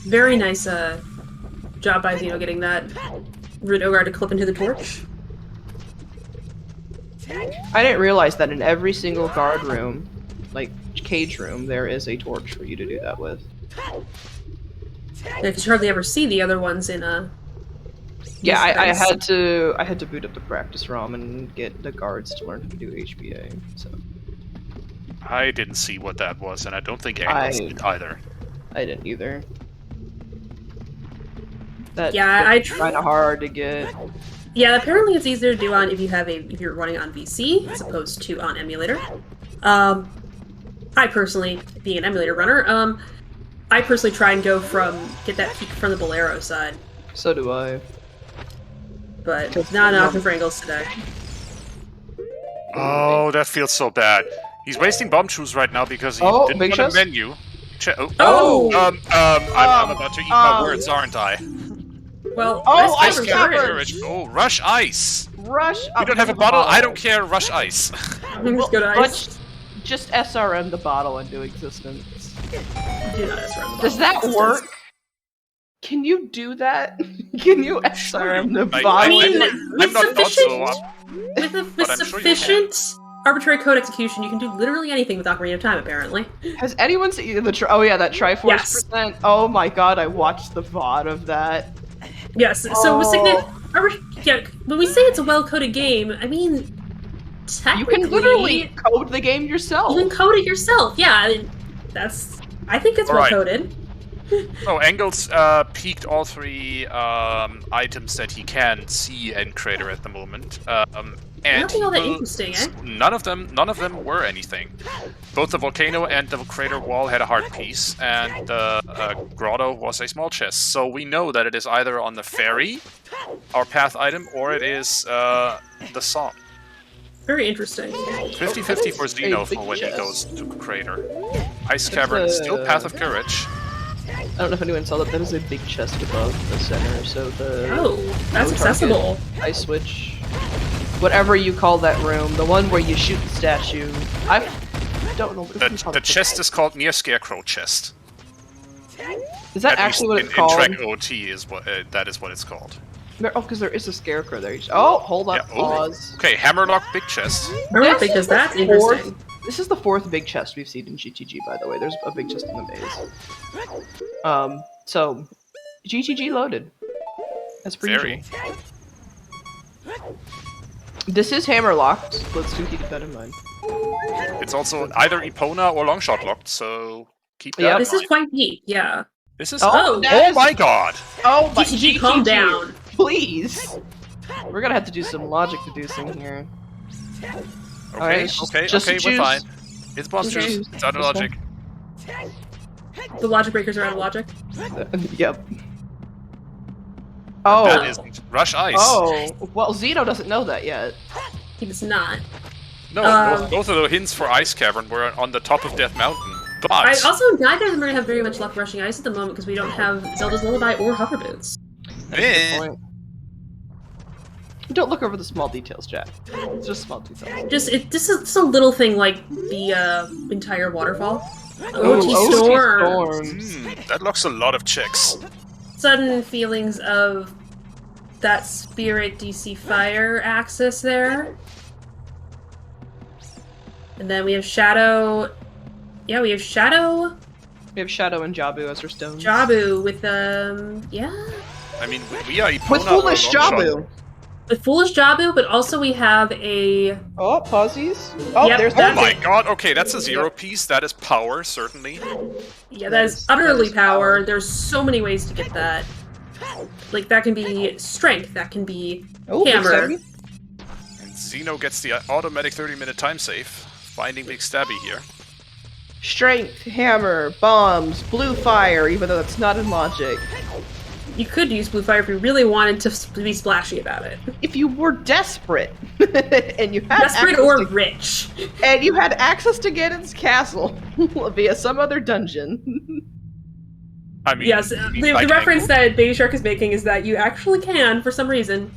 Very nice job by Xenoh getting that Root Ogre to clip into the torch. I didn't realize that in every single guard room, like cage room, there is a torch for you to do that with. Because you hardly ever see the other ones in a. Yeah, I had to boot up the practice ROM and get the guards to learn how to do HBA. So I didn't see what that was, and I don't think Anghlz did either. I didn't either. That Yeah, kind of hard to get. Yeah, apparently it's easier to do on if you're running on VC as opposed to on emulator. I personally, being an emulator runner, I personally try and get that peak from the Bolero side. So do I. But not opting for Anghlz today. Oh, that feels so bad. He's wasting bomb shoes right now because he didn't big want shots? a menu. Oh! I'm about to eat my words, aren't I? Well, Ice Ice Cavern! Courage. Oh, rush ice! Rush. You don't have a bottle? I don't care, rush ice. Let's go to Ice. Just SRM the bottle into existence. Do not SRM the Does that bottle. work? Can you do that? Can you SRM the bottle? I mean, I'm not thought so. with sufficient arbitrary code execution, you can do literally anything with Ocarina of Time, apparently. Has anyone seen that Triforce Yes. percent? Oh my god, I watched the VOD of that. Yes, so when we say it's a well-coded game, I mean, You technically... can literally code the game yourself. You can code it yourself, yeah. I mean, I think it's Alright. well-coded. Oh, Anghlz peaked all three items that he can see in Crater at the moment. And Nothing all that interesting, eh? none of them were anything. Both the volcano and the crater wall had a hard piece, and the grotto was a small chest. So we know that it is either on the ferry, our path item, or it is the song. Very interesting. 50-50 for Xenoh for when he goes to crater. Ice Cavern, still Path of Courage. I don't know if anyone saw that. That is a big chest above the center, so the... Oh, that's accessible. Ice switch. Whatever you call that room. The one where you shoot the statue. I don't know. The chest is called Near Scarecrow Chest. Is that At actually what least it's called? In track OT is what that is what it's called. Oh, because there is a scarecrow there. Oh, hold on. Yeah, oh. Pause. Okay, Hammerlock Big Chest. I think that's interesting. This is the fourth big chest we've seen in GTG, by the way. There's a big chest in the maze. So, GTG loaded. As per usual. This is hammer locked. Let's do keep that in mind. It's also either Epona or Longshot locked, so keep that Yeah, in This is mind. quite neat, yeah. This is Oh, oh my god! Oh my GTG, calm down. Please! We're gonna have to do some logic deducing here. Okay, Alright, okay, just okay, to we're choose. fine. It's monsters. Choose. It's out of This logic. The logic breakers are out of logic. Yep. Oh. That isn't. Rush Ice. Oh. Well, Xenoh doesn't know that yet. He does not. No, both of the hints for Ice Cavern were on the top of Death Mountain. But Also, neither of them are going to have very much luck rushing ice at the moment because we don't have Zelda's Lullaby or Hover Boots. eh. Don't look over the small details, Jack. It's just small details. This is a little thing like the entire waterfall. Ooh, OoT Storm. That locks a lot of checks. Sudden feelings of that Spirit DC Fire axis there. And then we have Shadow. Yeah, we have Shadow. We have Shadow and Jabu as our stones. Jabu with yeah. I mean, we are Epona With Foolish or Longshot. Jabu! With Foolish Jabu, but also we have a Oh, pausies. Oh, Yep, there's Oh that's that. my god, okay, that's a zero piece. That is power, certainly. yeah, that is utterly power. There's so many ways to get that. Like that can be strength, that can be Oh, Big hammer. Stabby. And Xenoh gets the automatic 30-minute time save, finding Big Stabby here. Strength, hammer, bombs, blue fire, even though that's not in logic. You could use Blue Fire if you really wanted to be splashy about it. If you were desperate, and you had Desperate access or to, rich. and you had access to Ganon's castle via some other dungeon. I mean, Yes, you mean the like reference Anghlz? that Baby Shark is making is that you actually can, for some reason,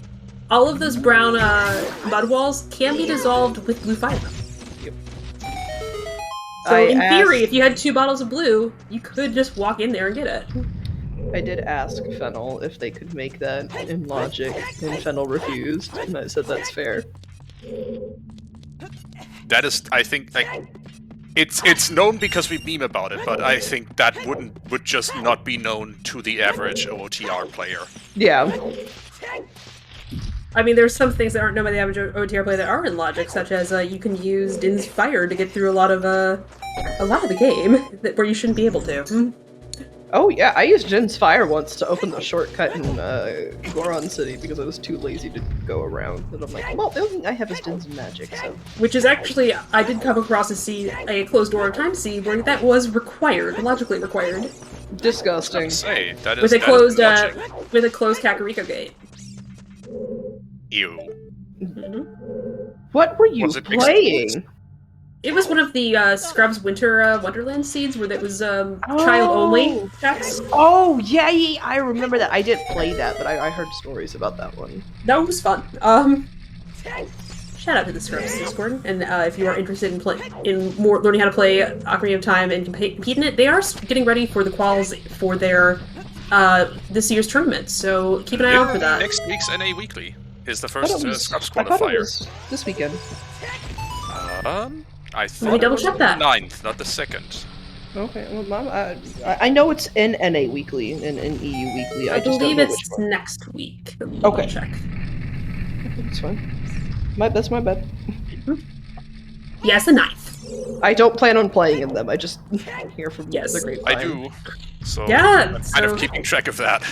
all of those brown mud walls can be dissolved with blue fire. So in theory, if you had 2 bottles of blue, you could just walk in there and get it. I did ask Fennel if they could make that in logic, and Fennel refused, and I said that's fair. That is, I think, like, It's known because we meme about it, but I think that would just not be known to the average OOTR player. Yeah. I mean, there's some things that aren't known by the average OTR player that are in logic, such as you can use Din's Fire to get through a lot of the game where you shouldn't be able to. Oh yeah, I used Jin's Fire once to open the shortcut in Goron City because I was too lazy to go around. And I'm like, well, the only thing I have is Din's Magic, so... Which is actually, I did come across a closed door of time seed where that was required, logically required. Disgusting. Say, that is, With a that closed Kakariko gate. Ew. What were you Was it playing? It was one of the Scrubs Winter Wonderland seeds where that was child-only checks. Oh, yeah, I remember that. I didn't play that, but I heard stories about that one. That one was fun. Shout out to the Scrubs Discord, and if you are interested in learning how to play Ocarina of Time and compete in it, they are getting ready for the quals for their this year's tournament, so keep an eye out for that. Next week's NA Weekly is the first Scrubs I thought it qualifier. was this weekend. I thought me it double was check the that. 9th, not the 2nd. Okay, well, I know it's in NA Weekly and in EU Weekly. I just don't believe know it's which one. next week. Okay. Check. That's fine. That's my bad. Yes, the 9th. I don't plan on playing in them. I just hear from Yes. the grapevine. I do. So Yeah, I'm kind of keeping track of that.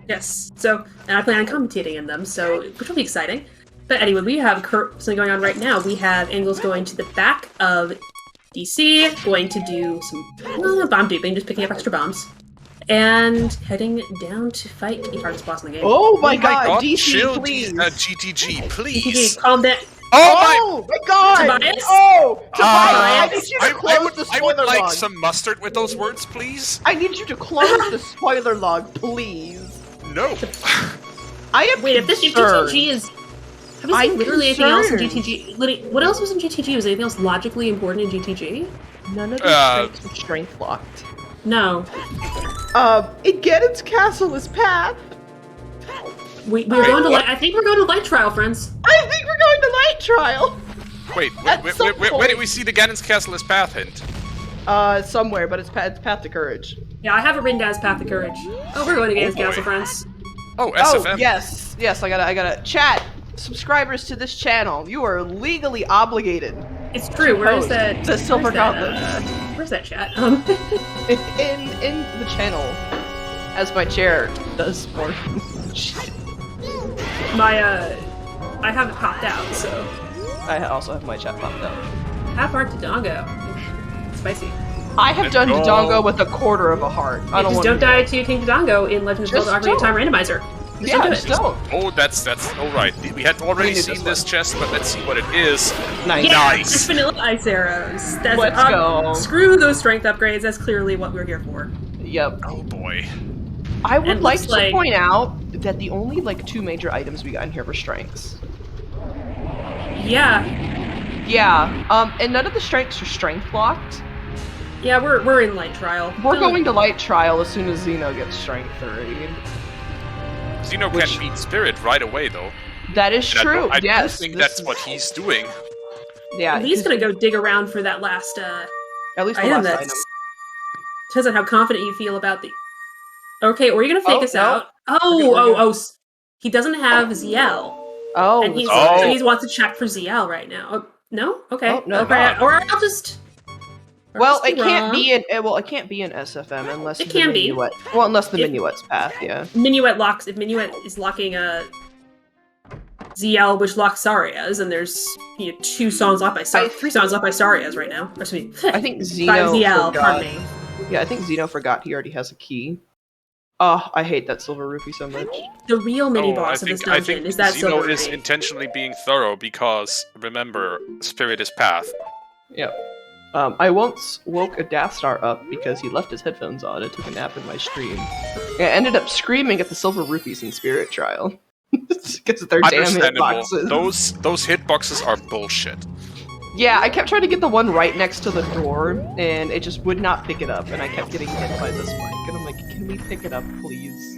Yes. So, and I plan on commentating in them, so which will be exciting. But anyway, we have something going on right now. We have Anghlz going to the back of DC, going to do some bomb duping, just picking up extra bombs, and heading down to fight the hardest boss in the game. Oh my god, DC, chill, please! GTG, please! GTG, calm down. Oh my god! Tobias? Oh! Tobias, I need you to I close the would spoiler like log. some mustard with those words, please. I need you to close the spoiler log, please. No. I am Wait, if concerned. GTG is... Have you seen literally anything else in GTG? What else was in GTG? Was anything else logically important in GTG? None of the strengths were strength locked. No. Ganon's castle is path. We're going to light... I think we're going to light trial, friends. I think we're going to light trial. Wait, At some where point. did we see the Ganon's Castle as path hint? Somewhere, but it's path to courage. Yeah, I have it written down as Path to Courage. Oh, we're going to Games boy. Castle, friends. Oh, Oh, SFM. yes. I gotta chat. Subscribers to this channel, you are legally obligated. It's true. Where is Post that? the silver where's that, gauntlet. Where's that chat? in the channel, as my chair does more shit. I have it popped out, so. I also have my chat popped up. Half heart to Dongo. Spicy. I have done Dodongo with a quarter of a heart. I don't Just want don't to die to King Dodongo in Legend of Just Zelda Ocarina of don't. Time Randomizer. Just Yeah, don't do just it. don't. Oh, that's all right. We had already We need seen this this one. chest, but let's see what it is. Nice. Yeah, Nice. it's vanilla ice arrows. That's, Let's go. Screw those strength upgrades. That's clearly what we're here for. Yep. Oh boy. I would And like looks to like- point out that the only two major items we got in here were strengths. Yeah. Yeah. And none of the strengths are strength locked. Yeah, we're in light trial. We're going to light trial as soon as Xenoh gets strength 3. Xenoh Which- can beat Spirit right away, though. That is And true. I yes. do think this that's is- what he's doing. Yeah. He's gonna go dig around for that last At least the item. last That's item. depends on how confident you feel about the. Okay, or you're gonna fake Oh, us no. out. He doesn't have ZL, Oh. and Oh. he wants to check for ZL right now. Oh, no, okay, Oh, no. okay, or I'll just. or Well, just it can't wrong. be in it can't be in SFM unless It the can be. Minuet. Well, unless the If- Minuet's path. Yeah. Minuet locks. If Minuet is locking ZL, which locks Saria's, and there's 2 songs locked by 3 songs locked by Saria's right now. Or, excuse me, I think by Xenoh ZL. forgot. Pardon me. Yeah, I think Xenoh forgot he already has a key. Oh, I hate that silver rupee so much. The real mini Oh, boss of this I dungeon think is that silver Xenoh is ruby. intentionally being thorough because, remember, Spirit is path. Yep. I once woke a Death Star up because he left his headphones on and took a nap in my stream. I ended up screaming at the silver rupees in Spirit Trial. Because they're damn Understandable. hitboxes. Those hitboxes are bullshit. Yeah, I kept trying to get the one right next to the door, and it just would not pick it up, and I kept getting hit by this mic. And I'm like, can we pick it up, please?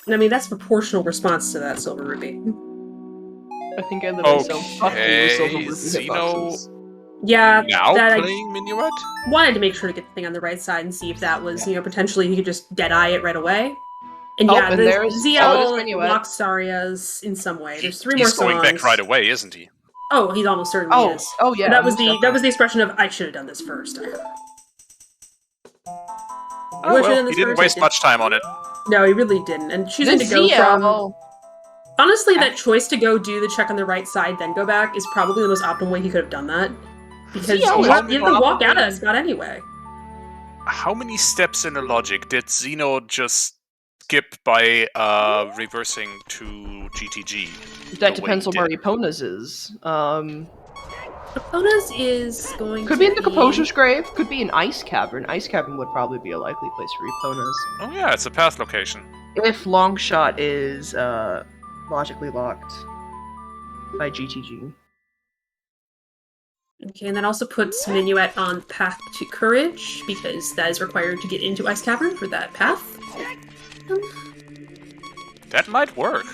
And I mean, that's proportional response to that silver ruby. I think I let myself fuck you with silver Okay, rupee Xenoh hitboxes. Yeah, Now that I playing Minuet? wanted to make sure to get the thing on the right side and see if that was, potentially he could just dead-eye it right away. And Oh, yeah, and the there's- ZL Minuet. locks Arias in some way. There's 3 more He's songs. going back right away, isn't he? Oh, he almost certainly is. Oh yeah. That was most the expression of I should have done this first. Oh, well, he didn't waste much time on it. No, he really didn't. And choosing The to go from ZL. honestly, that choice to go do the check on the right side, then go back, is probably the most optimal way he could have done that. Because ZL he was had to walk out of that spot anyway. How many steps in the logic did Xenoh just skip by reversing to GTG? That depends on where Epona's is. Epona's is going Could to be in the Composer's Grave. Could be an Ice Cavern. Ice Cavern would probably be a likely place for Epona's. Oh yeah, it's a path location. If Longshot is logically locked by GTG. Okay, and that also puts Minuet on Path to Courage, because that is required to get into Ice Cavern for that path. That might work.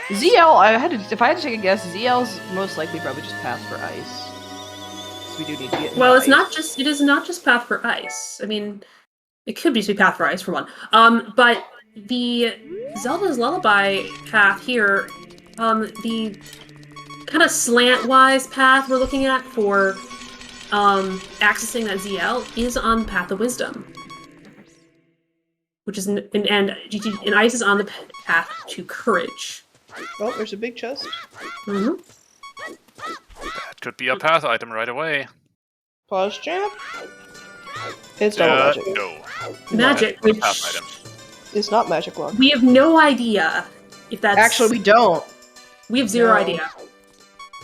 ZL, if I had to take a guess, ZL's most likely probably just Path for Ice. So we do need to get Well, it ice. is not just Path for Ice. I mean, it could be Path for Ice for one. But the Zelda's Lullaby path here, the kind of slant-wise path we're looking at for accessing that ZL is on Path of Wisdom. Which is, and Ice is on the Path to Courage. Oh, there's a big chest. Mm-hmm. That could be a path item right away. Pause jump. It's not magic. No. Magic, That's a which path item. It's not magic lock. we have no idea if that's... Actually, we don't. We have zero No. idea.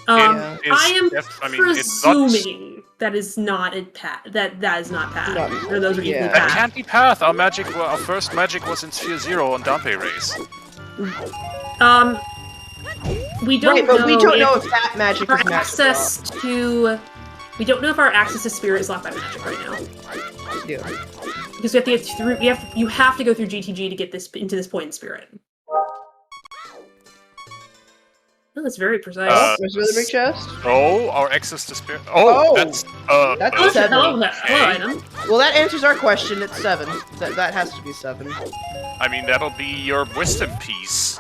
Yeah. I am it's not- presuming that is not a path. That is not path. No. Or those are equally Yeah. That path. can't be path. Our first magic was in Sphere 0 on Dampe Race. We don't Right, but know we don't know if if that magic our is magic access to. We don't know if our access to spirit is locked by magic right now. lock. Yeah. Because we have to get through. You have to go through GTG to get this into this point in spirit. Oh, that's very precise. There's another big chest. Oh, our access to spirit. Oh, that's that's Oh, seven. hello item. Well, that answers our question. It's 7. That has to be 7. I mean, that'll be your wisdom piece.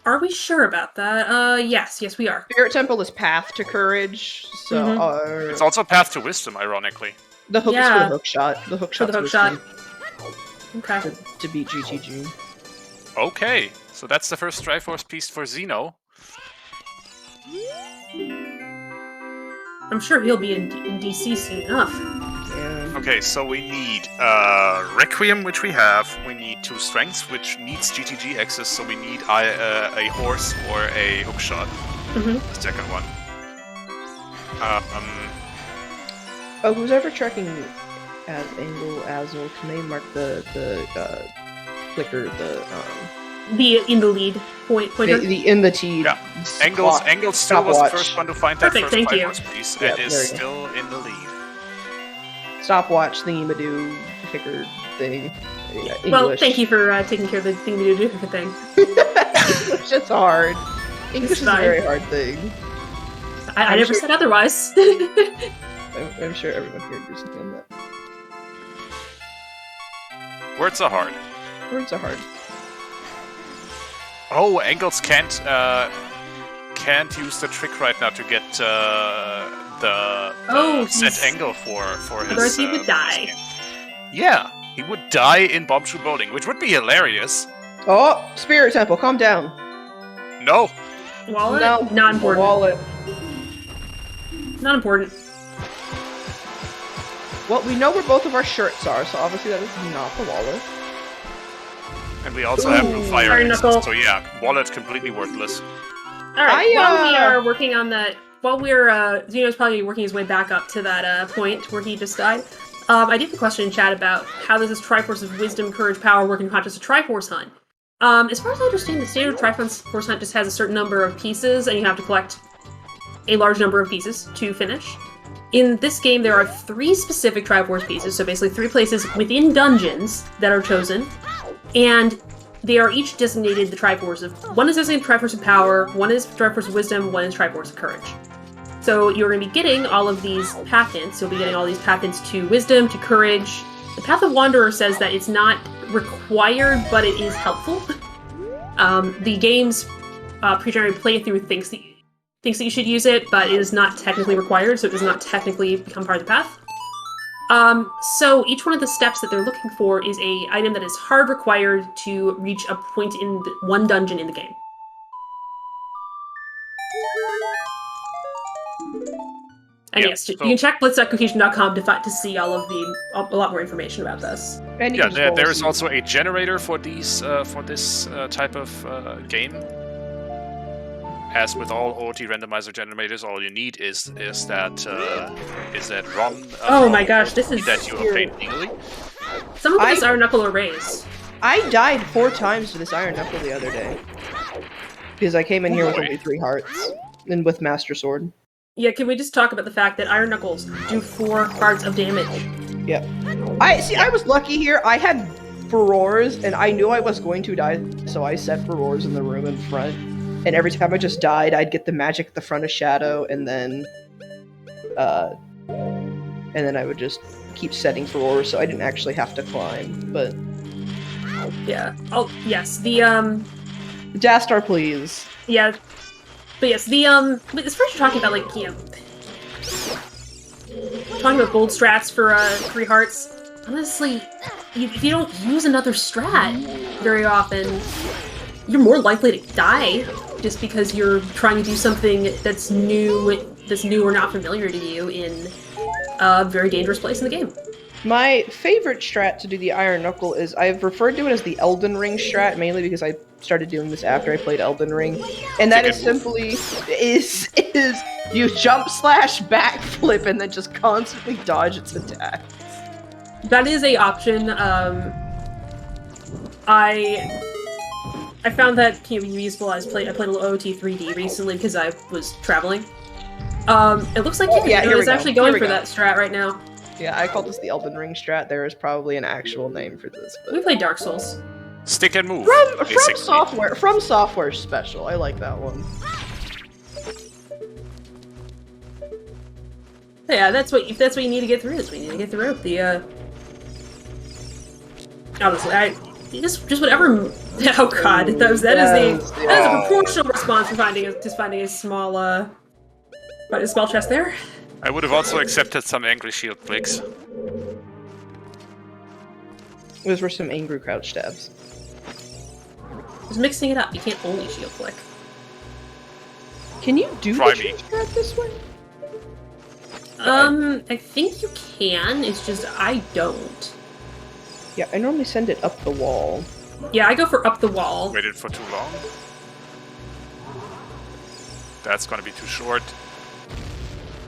Are we sure about that? Yes, we are. Spirit Temple is Path to Courage, so It's also path to wisdom, ironically. the hook is for the hook shot. The hook For shot. the hook shot. Okay. To beat GTG. Okay, so that's the first Triforce piece for Xenoh. I'm sure he'll be in DC soon enough. Yeah. Okay, so we need Requiem, which we have. We need 2 strengths, which needs GTG access, so we need a horse or a hookshot. Mm-hmm. The second one. Oh, who's ever checking as Anghlz, can they mark the clicker, In the lead pointer. the in the T. Yeah. Anghlz still was the first one to find that Perfect, first thank you. Triforce piece, Yeah, and is there you go. still in the lead. Stopwatch thingy-madoo clicker thing. English. Well, tink you for taking care of the thing to do thing. It's just hard. English is a fine. very hard thing. I never said otherwise. I'm sure everyone here agrees with me on that. Words are hard. Words are hard. Oh, Anghlz can't use the trick right now to get the set angle for his. Otherwise he would die. Yeah, he would die in Bombshell Bowling, which would be hilarious. Oh, Spirit Temple, calm down. No, Wallet? No, Not important. Wallet. Not important. Well, we know where both of our shirts are, so obviously that is not the wallet. and we also have blue fire Fire axes, knuckle. so yeah, wallet completely worthless. Alright, while we uh, are working on that, Xeno's probably working his way back up to that point where he just died. I did have a question in chat about how does this Triforce of Wisdom, Courage, Power work in context of Triforce Hunt? As far as I understand, the standard Triforce Hunt just has a certain number of pieces, and you have to collect a large number of pieces to finish. In this game, there are 3 specific Triforce pieces, so basically 3 places within dungeons that are chosen, and they are each designated the Triforce of... One is designated Triforce of Power, one is Triforce of Wisdom, one is Triforce of Courage. So you're going to be getting all of these path hints. You'll be getting all these path hints to Wisdom, to Courage. The Path of Wanderer says that it's not required, but it is helpful. The game's pre-generated playthrough thinks that you should use it, but it is not technically required, so it does not technically become part of the path. So each one of the steps that they're looking for is a item that is hard required to reach a point in one dungeon in the game. And Yeah, yes, so- you can check blitz.cohesion.com to see all of a lot more information about this. And you Yeah, can just roll there a is also a generator for these for this type of game. As with all OoT randomizer generators, all you need is that ROM. Oh my gosh, this is that you obtained legally. Some of this Iron Knuckle arrays. I died 4 times to this Iron Knuckle the other day. Because I came in here with boy. only 3 hearts. And with Master Sword. Yeah, can we just talk about the fact that Iron Knuckles do 4 hearts of damage? Yep. I was lucky here. I had Furores, and I knew I was going to die, so I set Furores in the room in front. And every time I just died, I'd get the magic at the front of Shadow, and then I would just keep setting Furores, so I didn't actually have to climb. But Yeah. Oh, yes. The Dastar, please. Yeah. But yes, but as first you're talking about, like, talking about gold strats for 3 hearts, honestly, if you don't use another strat very often, you're more likely to die just because you're trying to do something that's new or not familiar to you in a very dangerous place in the game. My favorite strat to do the Iron Knuckle is, I've referred to it as the Elden Ring strat, mainly because I started doing this after I played Elden Ring. And that is simply, is you jump slash backflip and then just constantly dodge its attack. That is a option. I found that can be useful. I played a little OoT 3D recently because I was traveling. It looks like here is we actually go. going Here for we go. that strat right now. Yeah, I call this the Elden Ring strat. There is probably an actual name for this. We But played Dark Souls. Stick and move. from basically. software special. I like that one. Yeah, that's what you need to get through. That's what you need to get through. Honestly, just whatever. Oh god, that is a proportional response for finding a small chest there. I would have also accepted some angry shield clicks. Those were some angry crouch stabs. Just mixing it up. You can't only shield click. Can you do Try the me. strat this way? I think you can. It's just I don't. Yeah, I normally send it up the wall. Yeah, I go for up the wall. Waited for too long. That's gonna be too short.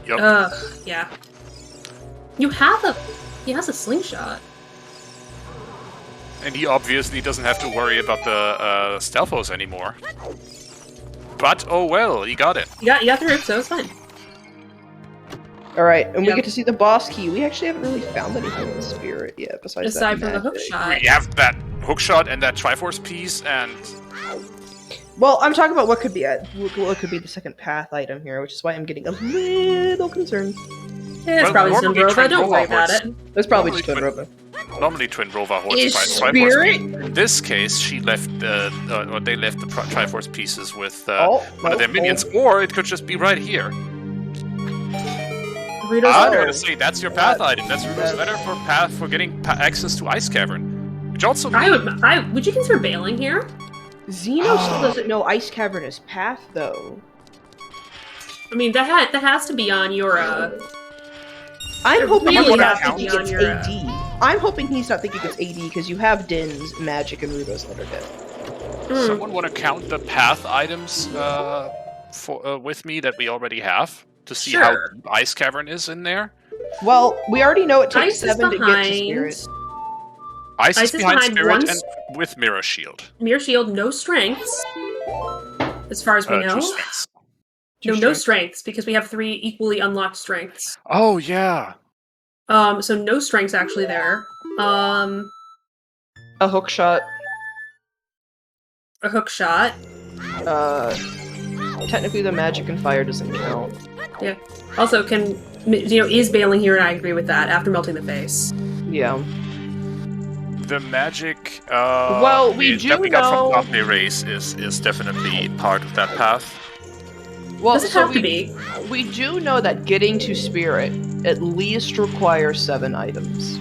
Yup. Yeah. He has a slingshot. And he obviously doesn't have to worry about the Stealthos anymore. But oh well, he got it. You got through, so it's fine. Alright, and we Yep. get to see the boss key. We actually haven't really found anything in Spirit yet, besides Aside that from the hook magic. shot. We have that hookshot and that Triforce piece, and Well, I'm talking about what could be the second path item here, which is why I'm getting a little concerned. Yeah, it's Well, probably normally Zimbrova, don't worry Twin about Rova it. That's probably Normally just Twin Rova. normally Twin Rova holds Is Triforce Spirit? piece. In this case, she left or they left the Triforce pieces with one of their minions, or it could just be right here. Rito's I'm letter. gonna say that's your path item. That's Rito's letter for getting access to Ice Cavern, which also Would you consider bailing here? Xenoh still doesn't know Ice Cavern is path, though. I mean, that has to be on your I'm It hoping really he's has not to be thinking on it's your, AD. I'm hoping he's not thinking it's AD, because you have Din's, Magic, and Rudo's letter dead. someone want to count the path items with me that we already have to see how Sure. deep Ice Cavern is in there. Well, we already know it takes Ice is 7 to get to behind. Spirit. Ice is behind Spirit one and with Mirror Shield. Mirror Shield, no strengths. As far as we know. 2 strengths. No strengths, because we have 3 equally unlocked strengths. Oh yeah. So no strengths actually there. A hook shot. A hook shot. Technically the magic and fire doesn't count. Yeah. Also, is bailing here, and I agree with that, after melting the face. Yeah. The magic Well, we that we do got know- from Dante Race is definitely part of that path. Well, Does it have to be? We do know that getting to spirit at least requires 7 items.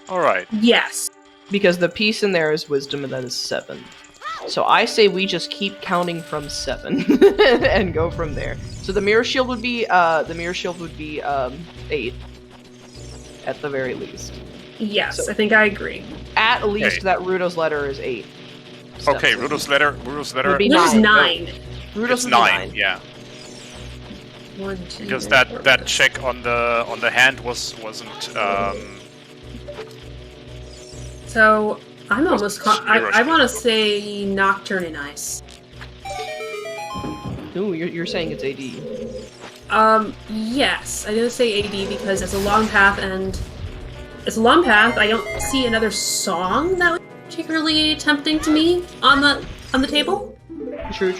Alright. Yes. Because the piece in there is wisdom, and that is 7. So I say we just keep counting from 7 and go from there. So the mirror shield would be 8 at the very least. Yes, So- I think I agree. At least Okay. that Rudo's letter is 8. Okay, steps. Rudo's letter Would be There's 9. 9. Rudo's it's would be 9, yeah. 1, 2, Because 3, 4, that check on the hand wasn't So I'm almost. Zero I want to say Nocturne and Ice. Ooh, you're saying it's AD. Yes, I'm gonna say AD because it's a long path, and it's a long path. I don't see another song that would be particularly tempting to me on the table. True.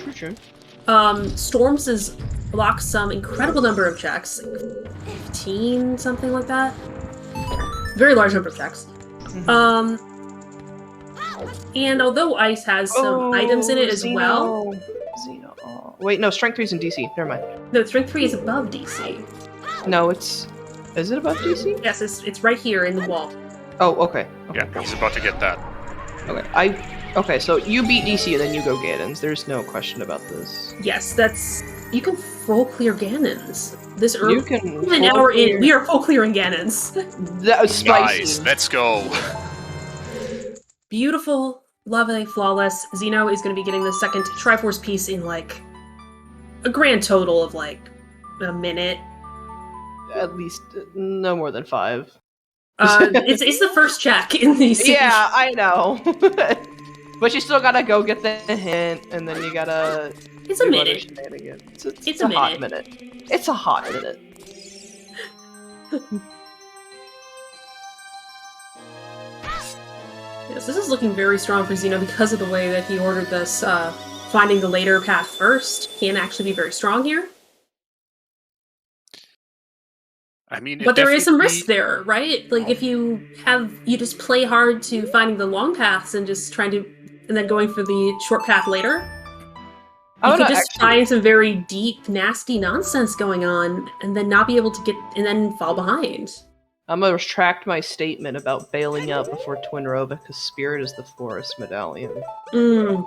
Storms blocks some incredible number of checks, like 15, something like that. Very large number of checks. And although Ice has some items in it as well, Xenoh. Oh. Wait, no, Strength 3's in DC. Never mind. no, Strength 3 is above DC. No, it's... Is it above DC? Yes, it's right here in the wall. Oh, okay. yeah, he's about to get that. Okay, Okay, so you beat DC and then you go Ganons. There's no question about this. Yes, you can full clear Ganons. This You earth, can... an hour in, we are full clearing Ganons. That was spicy. Nice, let's go. Beautiful, lovely, flawless. Xenoh is going to be getting the second Triforce piece in like a grand total of like a minute. At least no more than 5. It's the first check in the series. Yeah, I know. But you still gotta go get the hint, and then you gotta... It's a do other minute. shenanigans. It's a a hot minute. It's a hot minute. Yes, this is looking very strong for Xenoh because of the way that he ordered this. Finding the later path first can actually be very strong here. I mean, But there is some definitely- risk there, right? Like if you just play hard to finding the long paths and just and then going for the short path later. You could just find some very deep, nasty nonsense going on, and then not be able to and then fall behind. I'm gonna retract my statement about bailing out before Twin Rova, because Spirit is the Forest Medallion. Mm.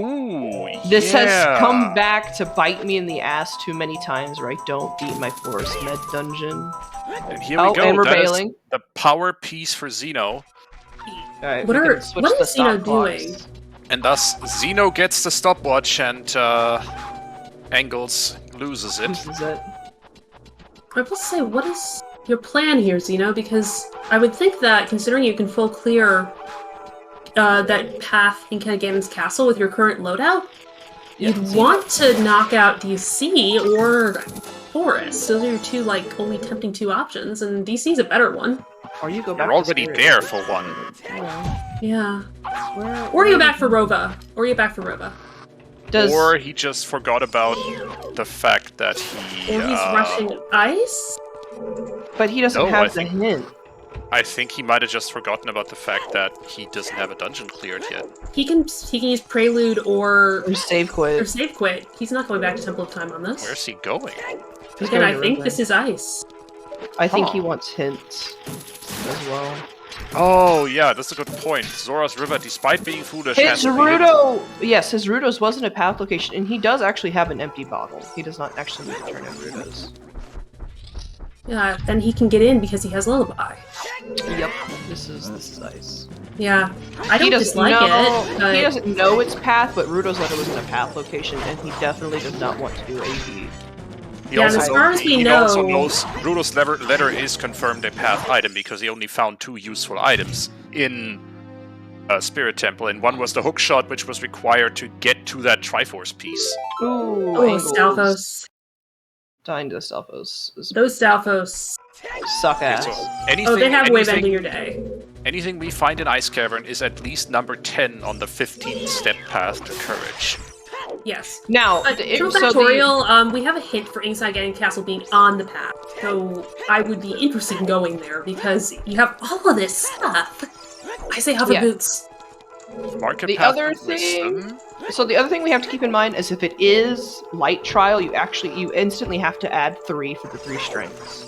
Ooh, This yeah. has come back to bite me in the ass too many times where I don't beat my Forest Med dungeon. And here Oh, we go. and we're That is bailing. the power piece for Xenoh. Alright, What we are- can switch what the is Xenoh stop clocks. doing? And thus, Xenoh gets the stopwatch and Anghlz loses it. This is it. I will say, what is your plan here, Xenoh? Because I would think that, considering you can full clear that path in Ganon's castle with your current loadout, you'd want to knock out DC or Forest. Those are your two, only tempting 2 options, and DC's a better one. Or you go back You're to already Spirit. there for one. Yeah. Where- Or you back for Rova. Does... Or he just forgot about the fact that he. Or he's rushing Ice? But he doesn't No, I have the think- hint. I think he might have just forgotten about the fact that he doesn't have a dungeon cleared yet. He can use Prelude or Or save quit. Save Quit. He's not going back to Temple of Time on this. Where's he going? He's Again, going I to think River. this is Ice. I think Huh. he wants hints as well. Oh yeah, that's a good point. Zora's River, despite being foolish, has His to be hidden. Rudo! Yes, his Rudo's wasn't a path location, and he does actually have an empty bottle. He does not actually need to turn in Rudo's. Yeah, and he can get in because he has Lullaby. Yep, this is ice. Yeah, I He don't doesn't dislike know. it, but He doesn't know its path, but Rudo's letter was in a path location, and he definitely does not want to do AD. He Yeah, also as far as we he also know- knows Rudo's letter is confirmed a path item because he only found 2 useful items in Spirit Temple, and one was the hook shot, which was required to get to that Triforce piece. Ooh, oh, Angles. Stalfos. Dying to Stalfos is Those Stalfos. suck Okay, ass. so anything, Oh, they have wave anything- ending your day. anything we find in Ice Cavern is at least number 10 on the 15-step path to courage. Yes. Now, True factorial, we have a hint for Inside Getting Castle being on the path, so I would be interested in going there because you have all of this stuff. I say hover boots. Market The path other of thing, wisdom. so the other thing we have to keep in mind is if it is light trial, you instantly have to add 3 for the 3 strengths.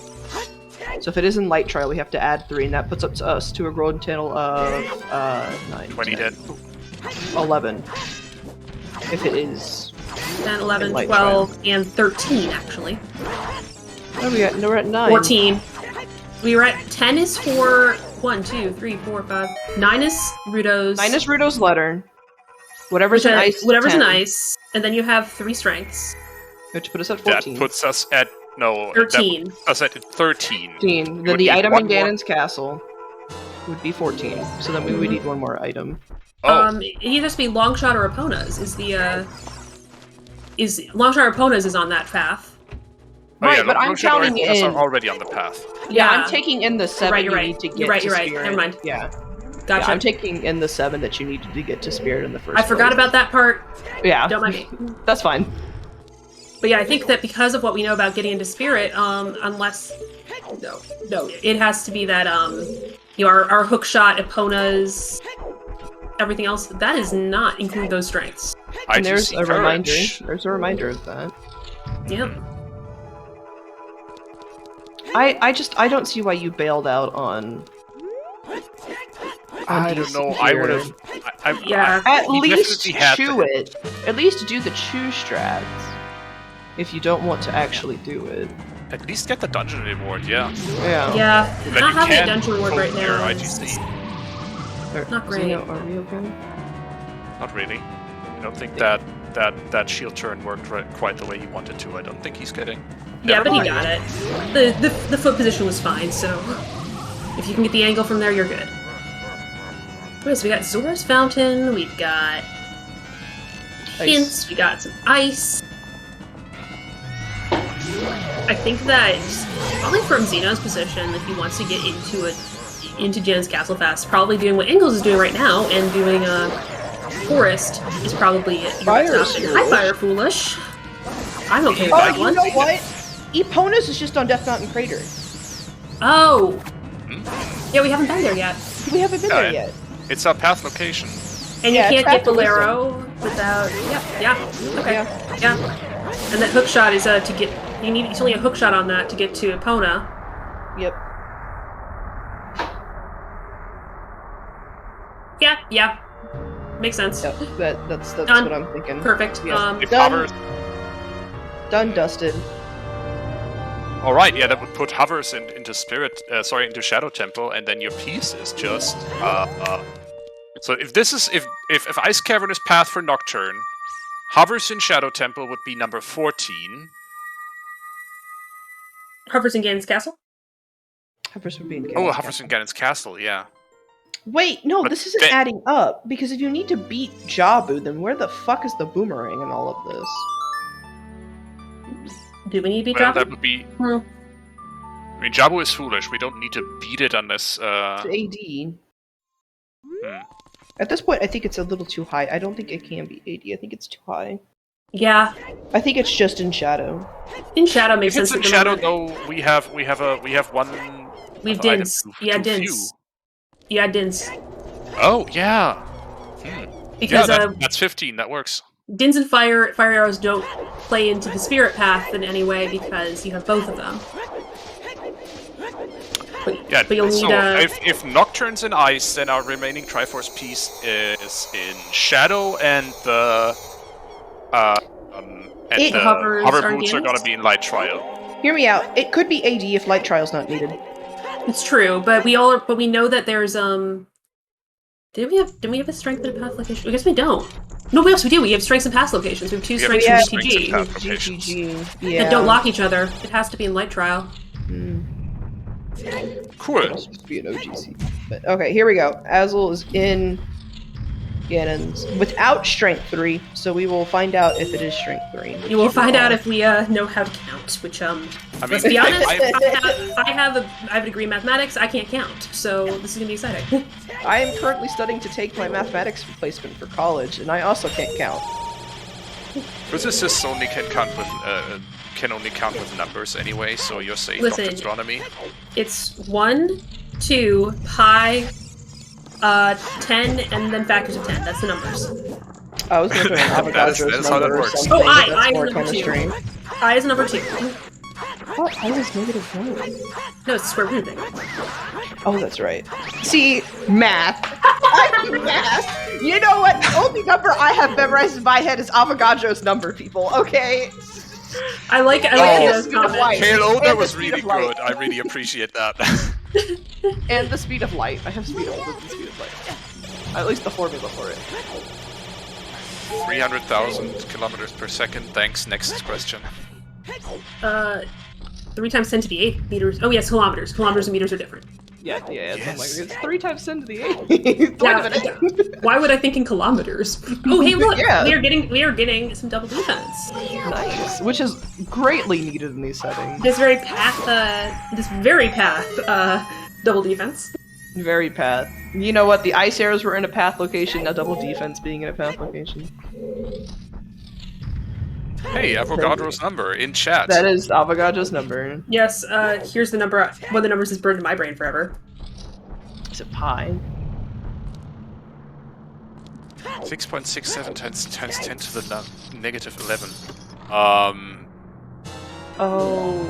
So if it is in light trial, we have to add 3, and that puts us to a golden total of 9, 20 dead. 11. If it is 10, 11, light 12, and 13, actually. Oh, we're at 9. 14. We were at 10 is for 1, 2, 3, 4, 5. 9 is Rudo's. 9 is Rudo's letter. Whatever's in ice. Whatever's 10. in ice, and then you have 3 strengths. Which put us at 14. That puts us at 13. That puts us at 13. 13. Then the item in Ganon's castle would be 14. So then we would need one more item. Oh, It either has to be Longshot or Epona's. Longshot or Epona's is on that path. Right, but I'm counting in. Are already on the path. Yeah, I'm taking in the 7 You're right. you need to get You're right. to You're right. Spirit. Never mind. Yeah. Gotcha. Yeah, I'm taking in the 7 that you needed to get to Spirit in the first I forgot place. about that part. Yeah. Don't mind me. That's fine. But yeah, I think that because of what we know about getting into Spirit, unless no, it has to be that our hook shot, Epona's, everything else that does not include those strengths. And there's a reminder. Courage. There's a reminder of that. Yep. I don't see why you bailed out on. I don't know. I would have. Yeah. At least definitely had chew to. it. At least do the chew strats. If you don't want to actually do it. At least get the dungeon reward, yeah. Yeah. Yeah. Then Not you having a can dungeon reward right open your now. ITC. Not great. Xenoh, are we okay? Not really. I don't think that shield turn worked quite the way he wanted to. I don't think he's getting. Yeah, but he mind. got it. The foot position was fine, so if you can get the angle from there, you're good. Okay, so we got Zora's Fountain, we've got hints, we got some ice. I think that probably from Xenoh's position, if he wants to get into Jan's Castle fast, probably doing what Anghlz is doing right now and doing Forest is probably your Fire best option. Hi, Fire Foolish. I'm okay with Oh, that you one. know what? Epona's is just on Death Mountain Crater. Oh! Yeah, we haven't been there yet. We haven't been Yeah, there yet. It's a path location. And Yeah, you it's can't get Path to Bolero without... Yeah, okay. Yeah. And that hook shot is to get... It's only a hook shot on that to get to Epona. Yep. Yeah. Makes sense. Yep. That's Done. what I'm thinking. Perfect. Yeah. If Done. hovers, Done, dusted. all right, yeah, that would put hovers into into Shadow Temple, and then your piece is just. So if this is if Ice Cavern is path for Nocturne, hovers in Shadow Temple would be number 14. Hovers in Ganon's Castle? Hovers would be in Oh, Ganon's hovers in castle. Ganon's Castle, yeah. Wait, no, But this isn't then- adding up. Because if you need to beat Jabu, then where the fuck is the boomerang in all of this? Do we need to be Well, that dropping? would be. Hmm. I mean, Jabu is foolish. We don't need to beat it unless. It's AD. Hmm. At this point, I think it's a little too high. I don't think it can be AD. I think it's too high. Yeah. I think it's just in Shadow. In Shadow makes If it's sense. in at the Shadow, moment. though, we have one. We've item Dins. too Yeah, few. Dins. Yeah, Dins. Oh yeah. Because yeah, that's 15. That works. Dins and fire arrows don't play into the spirit path in any way because you have both of them. Yeah. But you'll need so a... if Nocturne's in Ice, then our remaining Triforce piece is in Shadow, and the hovers hover are boots are games? gonna be in Light Trial. Hear me out. It could be AD if Light Trial's not needed. It's true, but we know that there's Did we have a strength and a path location? I guess we don't. No, we do. We have strengths and path locations. We have two We have strengths two and strengths and GTG path locations. GTG. Yeah. that don't lock each other. It has to be in Light Trial. Cool. It's supposed to be an OGC. But okay, here we go. Azel is in Ganons without Strength 3, so we will find out if it is Strength 3. You will find out if we know how to count, which, let's be honest, I have a degree in mathematics, I can't count, so this is gonna be exciting. I am currently studying to take my mathematics replacement for college, and I also can't count. Physicists only can only count with numbers anyway, so you're safe, Listen, Dr. Astronomy. It's 1, 2, pi, 10, and then factors of 10. That's the numbers. I was going to Avogadro's how that number or works. something. Oh, I That's is more number chemistry. 2. I is number 2. What? I was -1. No, it's square root thing. Oh, that's right. See, math. I do math. You know what? The only number I have memorized in my head is Avogadro's number, people. Okay. I like Kayla's comment. Kayla, that And was the speed really of light. good. I really appreciate that. And the speed of light. I have speed of light. The speed of light. At least the formula for it. 300,000 kilometers per second. Thanks. Next question. 3 times 10 to the 8 meters. Oh yes, kilometers. Kilometers and meters are different. Yeah. Yes. It's 3 times 10 to the 8. Wait a minute. Why would I think in kilometers? Oh hey, look, Yeah. we are getting some double defense. Nice. Which is greatly needed in these settings. This very path, double defense. Very path. You know what? The ice arrows were in a path location, now double defense being in a path location. Hey, Avogadro's number in chat. That is Avogadro's number. Yes. Here's the number. One of the numbers is burned in my brain forever. Is it pi? 6.67 times 10 to the -11. Oh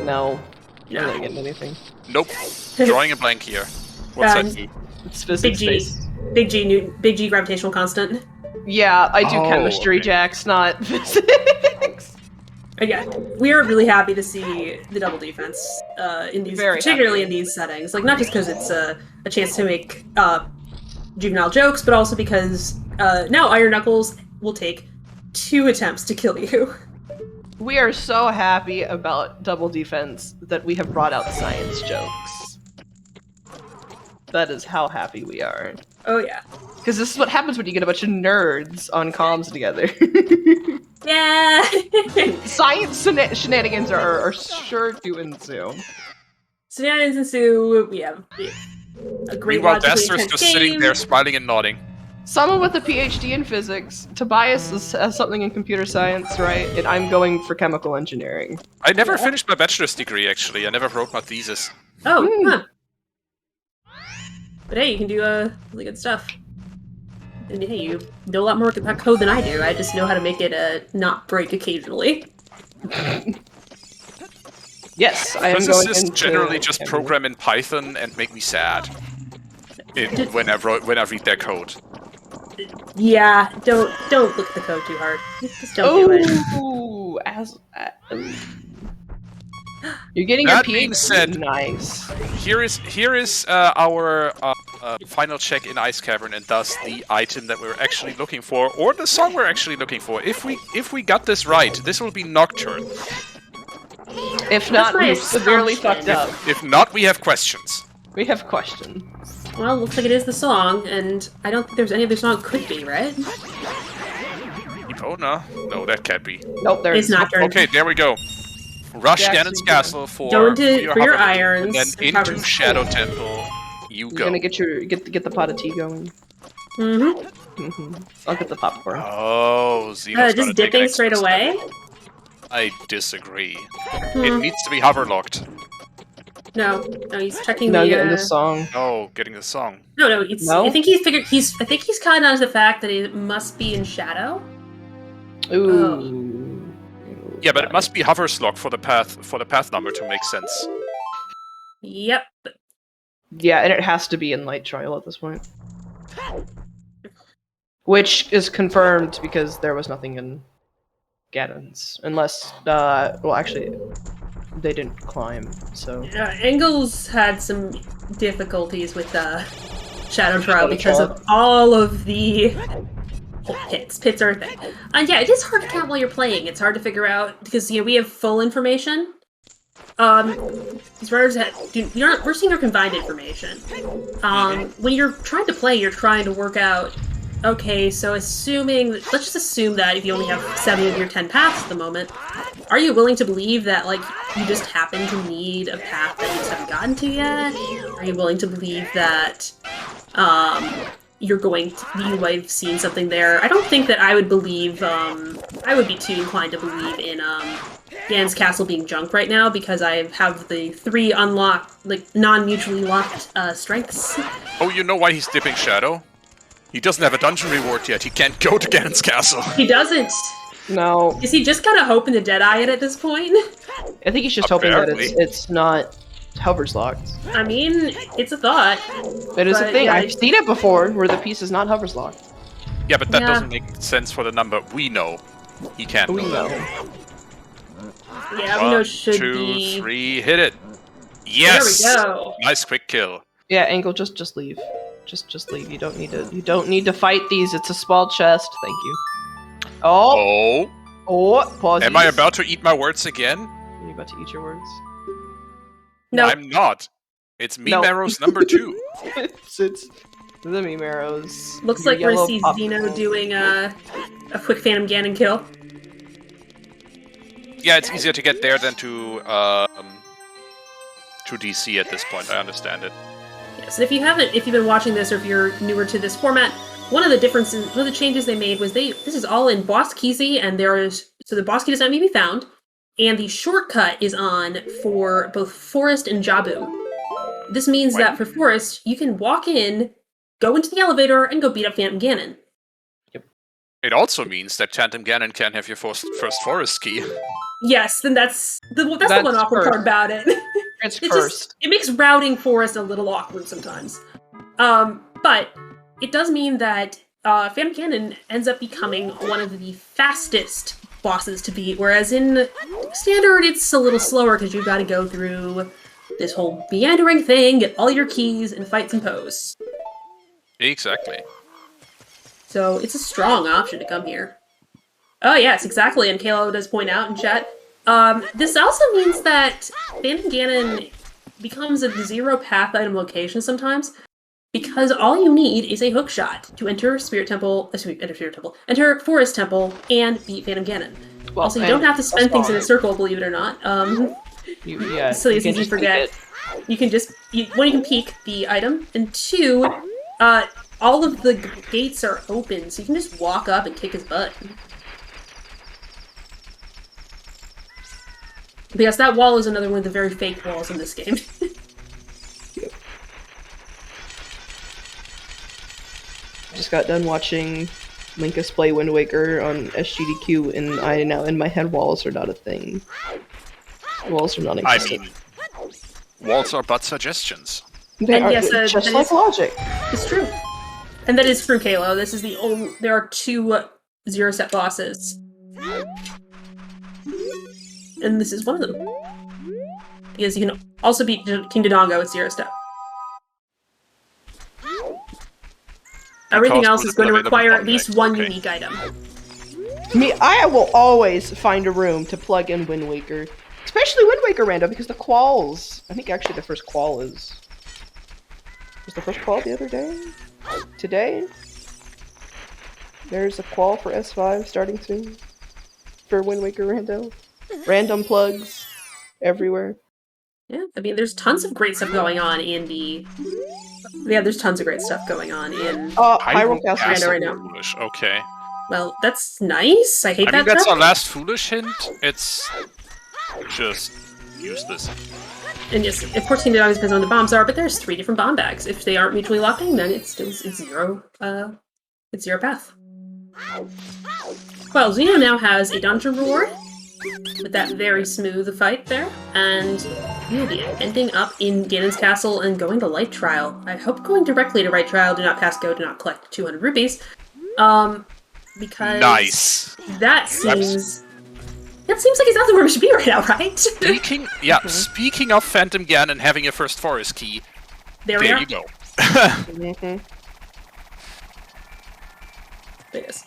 no. Yeah. I'm not getting anything. Nope. Drawing a blank here. What's that do? It's Big physics G. based. Big G gravitational constant. Yeah, I do Oh, chemistry, okay. Jax, not physics. Yeah, we are really happy to see the double defense in these, Very particularly happy. in these settings. Like not just because it's a chance to make juvenile jokes, but also because now Iron Knuckles will take 2 attempts to kill you. We are so happy about double defense that we have brought out science jokes. That is how happy we are. Oh yeah. Because this is what happens when you get a bunch of nerds on comms together. Yeah. Science shenanigans are sure to ensue. Shenanigans ensue. We have a great Meanwhile, logically Dester's intense just sitting game. there smiling and nodding. Someone with a PhD in physics. Tobias has something in computer science, right? And I'm going for chemical engineering. I never finished my bachelor's degree, actually. I never wrote my thesis. Oh, huh. But hey, you can do really good stuff. And hey, you know a lot more about code than I do. I just know how to make it not break occasionally. Yes, I am going Physicists into generally just chemical. program in Python and make me sad when I read their code. Yeah, don't look at the code too hard. Just don't do it. Ooh, you're getting That your being PhD. said- Nice. Here is our final check in Ice Cavern, and thus the item that we're actually looking for, or the song we're actually looking for. If we got this right, this will be Nocturne. If not, my we've severely assumption. fucked up. If not, we have questions. We have questions. Well, looks like it is the song, and I don't think there's any other song it could be, right? Epona? No, that can't be. Nope, there's It's Nocturne. Okay, there we go. Rush Jackson, Ganon's castle for Go into- your for your hover, irons, and then and into covers. Shadow Temple. You You're go. gonna get the pot of tea going. Mm-hmm. I'll get the popcorn. Oh, Xeno's gotta Just take dipping an straight extra away? step. I disagree. Hmm. It needs to be hover locked. No, he's checking No, the. getting the song. Oh, getting the song. No, it's. No? I think he's figured. I think he's caught on to the fact that it must be in shadow. Ooh. Yeah, but it must be hover's locked for the path number to make sense. Yep. Yeah, and it has to be in light trial at this point. Which is confirmed because there was nothing in Ganon's. Unless, well, actually, they didn't climb, so. Anghlz had some difficulties with shadow trial Shadow because trial. of all of the pits. Pits are a thing. And yeah, it is hard to count while you're playing. It's hard to figure out because we have full information. These runners we're seeing our combined information. When you're trying to play, you're trying to work out Okay, so let's just assume that if you only have 7 of your 10 paths at the moment, are you willing to believe that, like, you just happen to need a path that you just haven't gotten to yet? Are you willing to believe that, you might have seen something there? I don't think that I would believe, I would be too inclined to believe in, Gan's Castle being junk right now, because I have the 3 unlocked, like, non-mutually locked, strengths. Oh, you know why he's dipping Shadow? He doesn't have a dungeon reward yet. He can't go to Ganon's Castle. He doesn't. No. Is he just kind of hoping to Deadeye it at this point? I think he's just hoping that Apparently. it's not hovers locked. I mean, it's a thought. It is a But, thing. yeah, I've seen it before where the piece is not hovers locked. Yeah, but that Yeah. doesn't make sense for the number we know. He can't We know know. that. Yeah, we know 1, should 2, be. 3, hit it. Yes. There we go. Nice quick kill. Yeah, Angle, just leave. Just leave. You don't need to fight these. It's a small chest. Thank you. Oh. Oh, Pause. am I about to eat my words again? Are you about to eat your words? No, I'm not. It's me, No. Meros number 2. it's the Mimeros. looks Your like we're yellow gonna see pop- Xenoh doing a quick Phantom Ganon kill. Yeah, it's easier to get there than to DC at this point. I understand it. Yes, and if you've been watching this, or if you're newer to this format, one of the changes they made was this is all in Boss Key, and so the Boss Key does not need to be found, and the shortcut is on for both Forest and Jabu. This means that for Forest, you can walk in, go into the elevator, and go beat up Phantom Ganon. It also means that Phantom Ganon can have your first forest key. Yes, then that's the one awkward part about it. It's It cursed. it makes routing Forest a little awkward sometimes. But it does mean that Phantom Ganon ends up becoming one of the fastest bosses to beat, whereas in Standard it's a little slower because you've got to go through this whole meandering thing, get all your keys, and fight some pose. Exactly. So it's a strong option to come here. Oh yes, exactly, and Kalo does point out in chat. This also means that Phantom Ganon becomes a 0 path item location sometimes, because all you need is a hook shot to enter enter Forest Temple, and beat Phantom Ganon. Well, Also, you don't have to spend that's things in a fine. circle, believe it or not. Yeah, So you it's can easy to just forget. take You can just you can peek the item, and 2, all of the gates are open, so you can just walk up and kick his butt. Because that wall is another one of the very fake walls in this game. Just got done watching Linkus play Wind Waker on SGDQ, and I now in my head walls are not a thing. Walls are not I existent. mean, walls are but suggestions. They And are yes, just that like is- logic. It's true. And that is true, Kalo. This is the only. There are 2 0-step bosses. And this is one of them. Because you can also beat King Dodongo with 0-step. Everything else is going to require at least one Okay. unique item. I will always find a room to plug in Wind Waker. Especially Wind Waker Rando, because the quals. I think actually the first qual is... Was the first qual the other day? Today? There's a qual for S5 starting soon. For Wind Waker Rando. Random plugs everywhere. Yeah, I mean, there's tons of great stuff going on in the... Yeah, there's tons of great stuff going on in... Hyrule Castle. Castle right now. Foolish. Okay. Well, that's nice. I hate I that think that's stuff. our last foolish hint. It's just useless. And yes, of course, King Dodongo depends on what the bombs are, but there's 3 different bomb bags. If they aren't mutually locking, then it's 0, it's 0 path. Well, Xenoh now has a dungeon reward with that very smooth fight there, and we'll be ending up in Ganon's Castle and going to Light Trial. I hope going directly to Light Trial, do not pass go, do not collect 200 rupees. Because Nice. that seems like exactly where we should be right now, right? Speaking of Phantom Ganon having your first forest key, There we there are. you go. Mhm. Yes.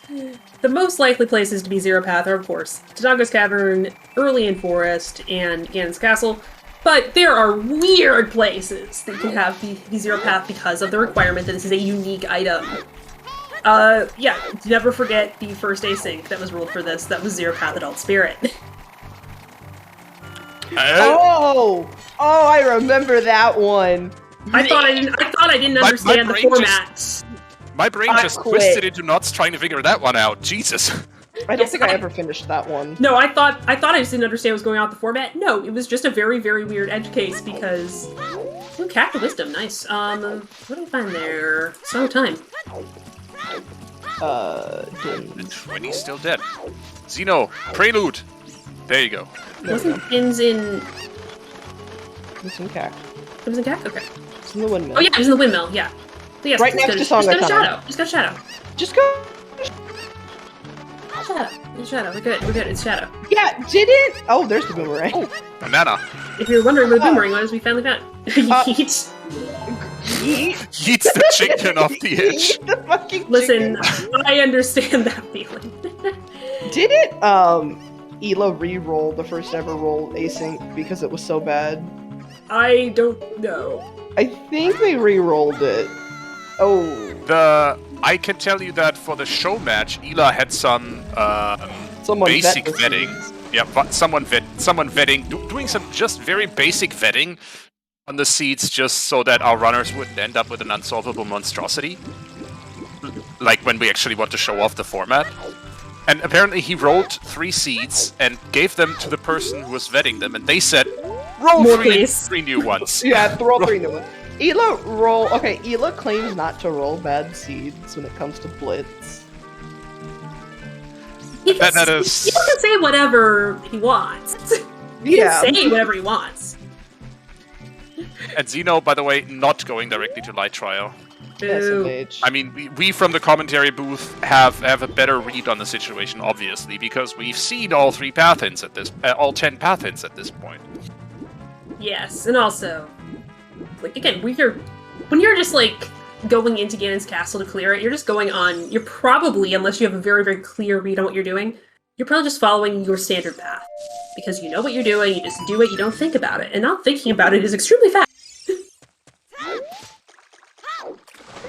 The most likely places to be 0 path are, of course, Dodongo's Cavern, early in Forest, and Ganon's Castle. But there are weird places that can have the 0 path because of the requirement that this is a unique item. Yeah, never forget the first async that was ruled for this. That was Zero Path Adult Spirit. Oh, I remember that one. I thought I didn't understand the brain format. My brain I just quit. twisted into knots trying to figure that one out. Jesus. I don't think I ever finished that one. No, I thought I just didn't understand what was going on with the format. No, it was just a very, very weird edge case because... Ooh, Cat of Wisdom, nice. What did I find there? So time. The 20's still dead. Xenoh, Prelude. There you go. Wasn't Pins in... It's in Cac. It was in Cat? Okay. It's in the windmill. Oh yeah, it was in the windmill, yeah. But yes, Right next to Song just got a Icon. shadow. Just got a shadow. Just go. Shadow. It's shadow. We're good. We're good. It's shadow. Yeah, didn't. Oh, there's the boomerang. Oh, banana. If you're wondering where the boomerang was, we finally found it. Yeet. Yeets the chicken off the edge. Yeet the fucking Listen, chicken. I understand that feeling. Didn't Ela re-roll the first ever roll async because it was so bad? I don't know. I think they re-rolled it. Oh, I can tell you that for the show match, Ela had some someone basic vet the vetting. scenes. Yeah, but someone vetting, doing some just very basic vetting on the seeds, just so that our runners wouldn't end up with an unsolvable monstrosity. Like when we actually want to show off the format. And apparently he rolled 3 seeds and gave them to the person who was vetting them, and they said, "Roll More, 3 please." 3 new ones." Yeah, roll 3 new ones. Ela claims not to roll bad seeds when it comes to Blitz. He can, That is- he can say whatever he wants. He Yeah. can say whatever he wants. And Xenoh, by the way, not going directly to light trial. Boo. SMH. I mean, we from the commentary booth have a better read on the situation, obviously, because we've seen all 3 path hints at this, all 10 path hints at this point. Yes, and also, like again, when you're just like going into Ganon's castle to clear it, you're just going on. You're probably, unless you have a very, very clear read on what you're doing, you're probably just following your standard path because you know what you're doing. You just do it. You don't think about it, and not thinking about it is extremely fast.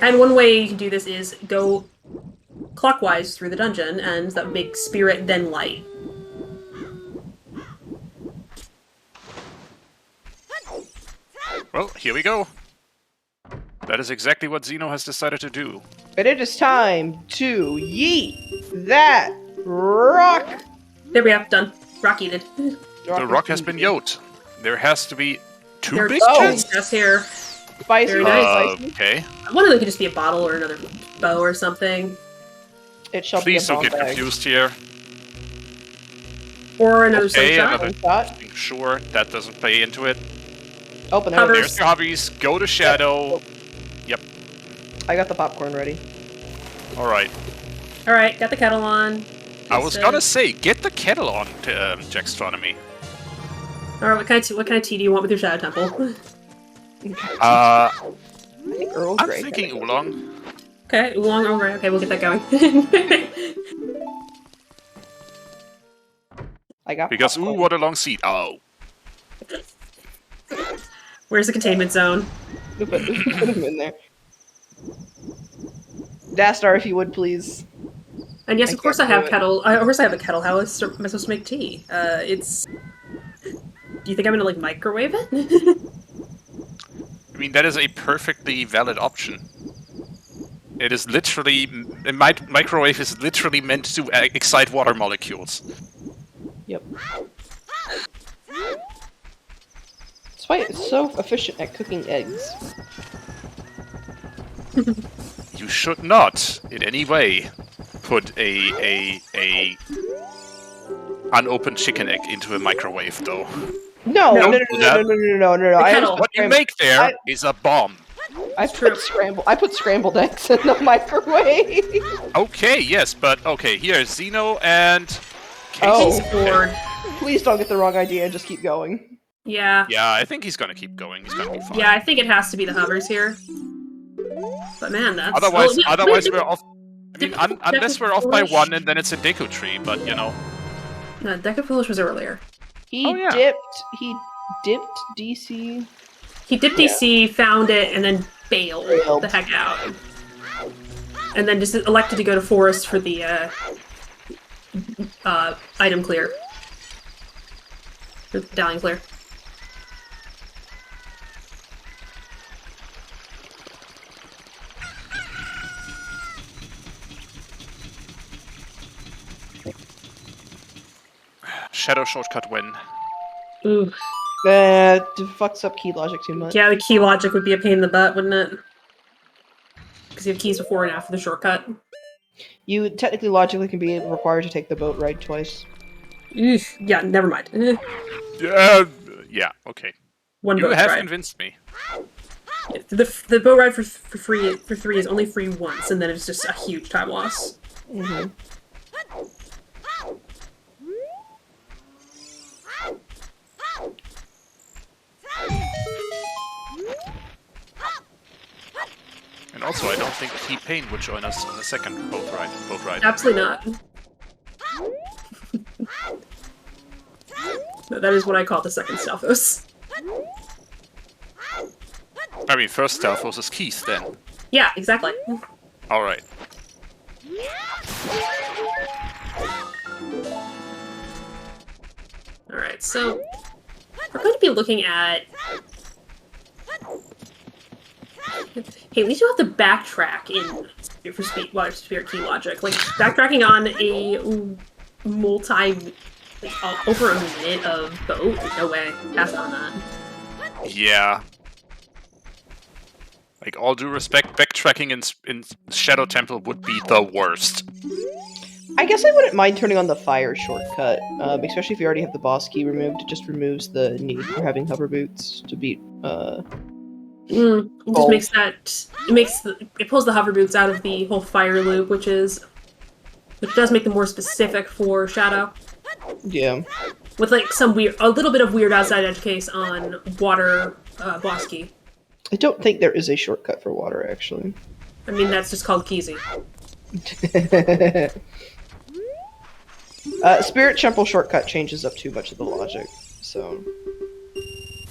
And one way you can do this is go clockwise through the dungeon, and that makes spirit then light. Well, here we go. That is exactly what Xenoh has decided to do. But it is time to yeet that rock. There we go. Done. Rock eated. The rock has been yoked. There has to be 2 There are big two chests? chests here. Spicy, Very nice. spicy. Okay. One of them could just be a bottle or another bow or something. It shall Please be a don't bomb get bag. confused here. Or another Okay, slingshot. another- Shot. Being sure that doesn't play into it. Open it. Hovers. There's your hobbies. Go to Shadow. Yep. I got the popcorn ready. Alright. Alright, got the kettle on. I was gonna say, get the kettle on, jaxstronomy. Alright, what kind of tea do you want with your Shadow Temple? I think Earl I'm Grey. thinking oolong. Okay, oolong, alright, okay, we'll get that going. I got Because, popcorn. ooh, what a long seat. Oh. Where's the containment zone? Put him in there. Dastar, if you would, please. And yes, I of course I can't have do it. kettle. Of course I have a kettle. How else am I supposed to make tea? It's... Do you think I'm gonna, like, microwave it? I mean, that is a perfectly valid option. It is literally... A microwave is literally meant to excite water molecules. Yep. That's why it's so efficient at cooking eggs. You should not, in any way, put a unopened chicken egg into a microwave, though. No, No. no, no, no, no, no, no, no, no. I kettle. What you make there is a bomb. I put scrambled eggs in the microwave. Okay, yes, but okay, here, Xenoh and Oh. Casey. Bored. Please don't get the wrong idea and just keep going. Yeah. Yeah, I think he's gonna keep going. He's gonna be fine. Yeah, I think it has to be the hovers here. But man, that's... Otherwise, well, otherwise we're off. I mean, Deku- unless we're off Deku by Foolish. 1, and then it's a Deku tree. But you know, No, Deku Foolish was earlier. He Oh, yeah. dipped DC. He dipped DC, found it, and then bailed Bailed. the heck out. And then just elected to go to forest for the item clear. The medallion clear. Shadow shortcut win. Ooh. That fucks up key logic too much. Yeah, the key logic would be a pain in the butt, wouldn't it? Because you have keys before and after the shortcut. You technically, logically, can be required to take the boat ride twice. Yeah, never mind. Yeah, okay. One You boat have ride. convinced me. Yeah, the boat ride for 3 is only free once, and then it's just a huge time loss. Mm-hmm. And also, I don't think T-Pain would join us on the second boat ride. Absolutely not. No, that is what I call the second Stalfos. I mean, first Stalfos is Keith, then. Yeah, exactly. Alright. Alright, so we're going to be looking at... Hey, at least you have to backtrack in for spirit key logic. Like, backtracking on a over a minute of boat? No way. Pass on that. Yeah. Like, all due respect, backtracking in Shadow Temple would be the worst. I guess I wouldn't mind turning on the fire shortcut, especially if you already have the boss key removed. It just removes the need for having hover boots to beat, It just makes that... It pulls the hover boots out of the whole fire loop, which does make them more specific for Shadow. Yeah. With, like, a little bit of weird outside edge case on water boss key. I don't think there is a shortcut for water, actually. I mean, that's just called Keezy. Spirit Temple shortcut changes up too much of the logic, so...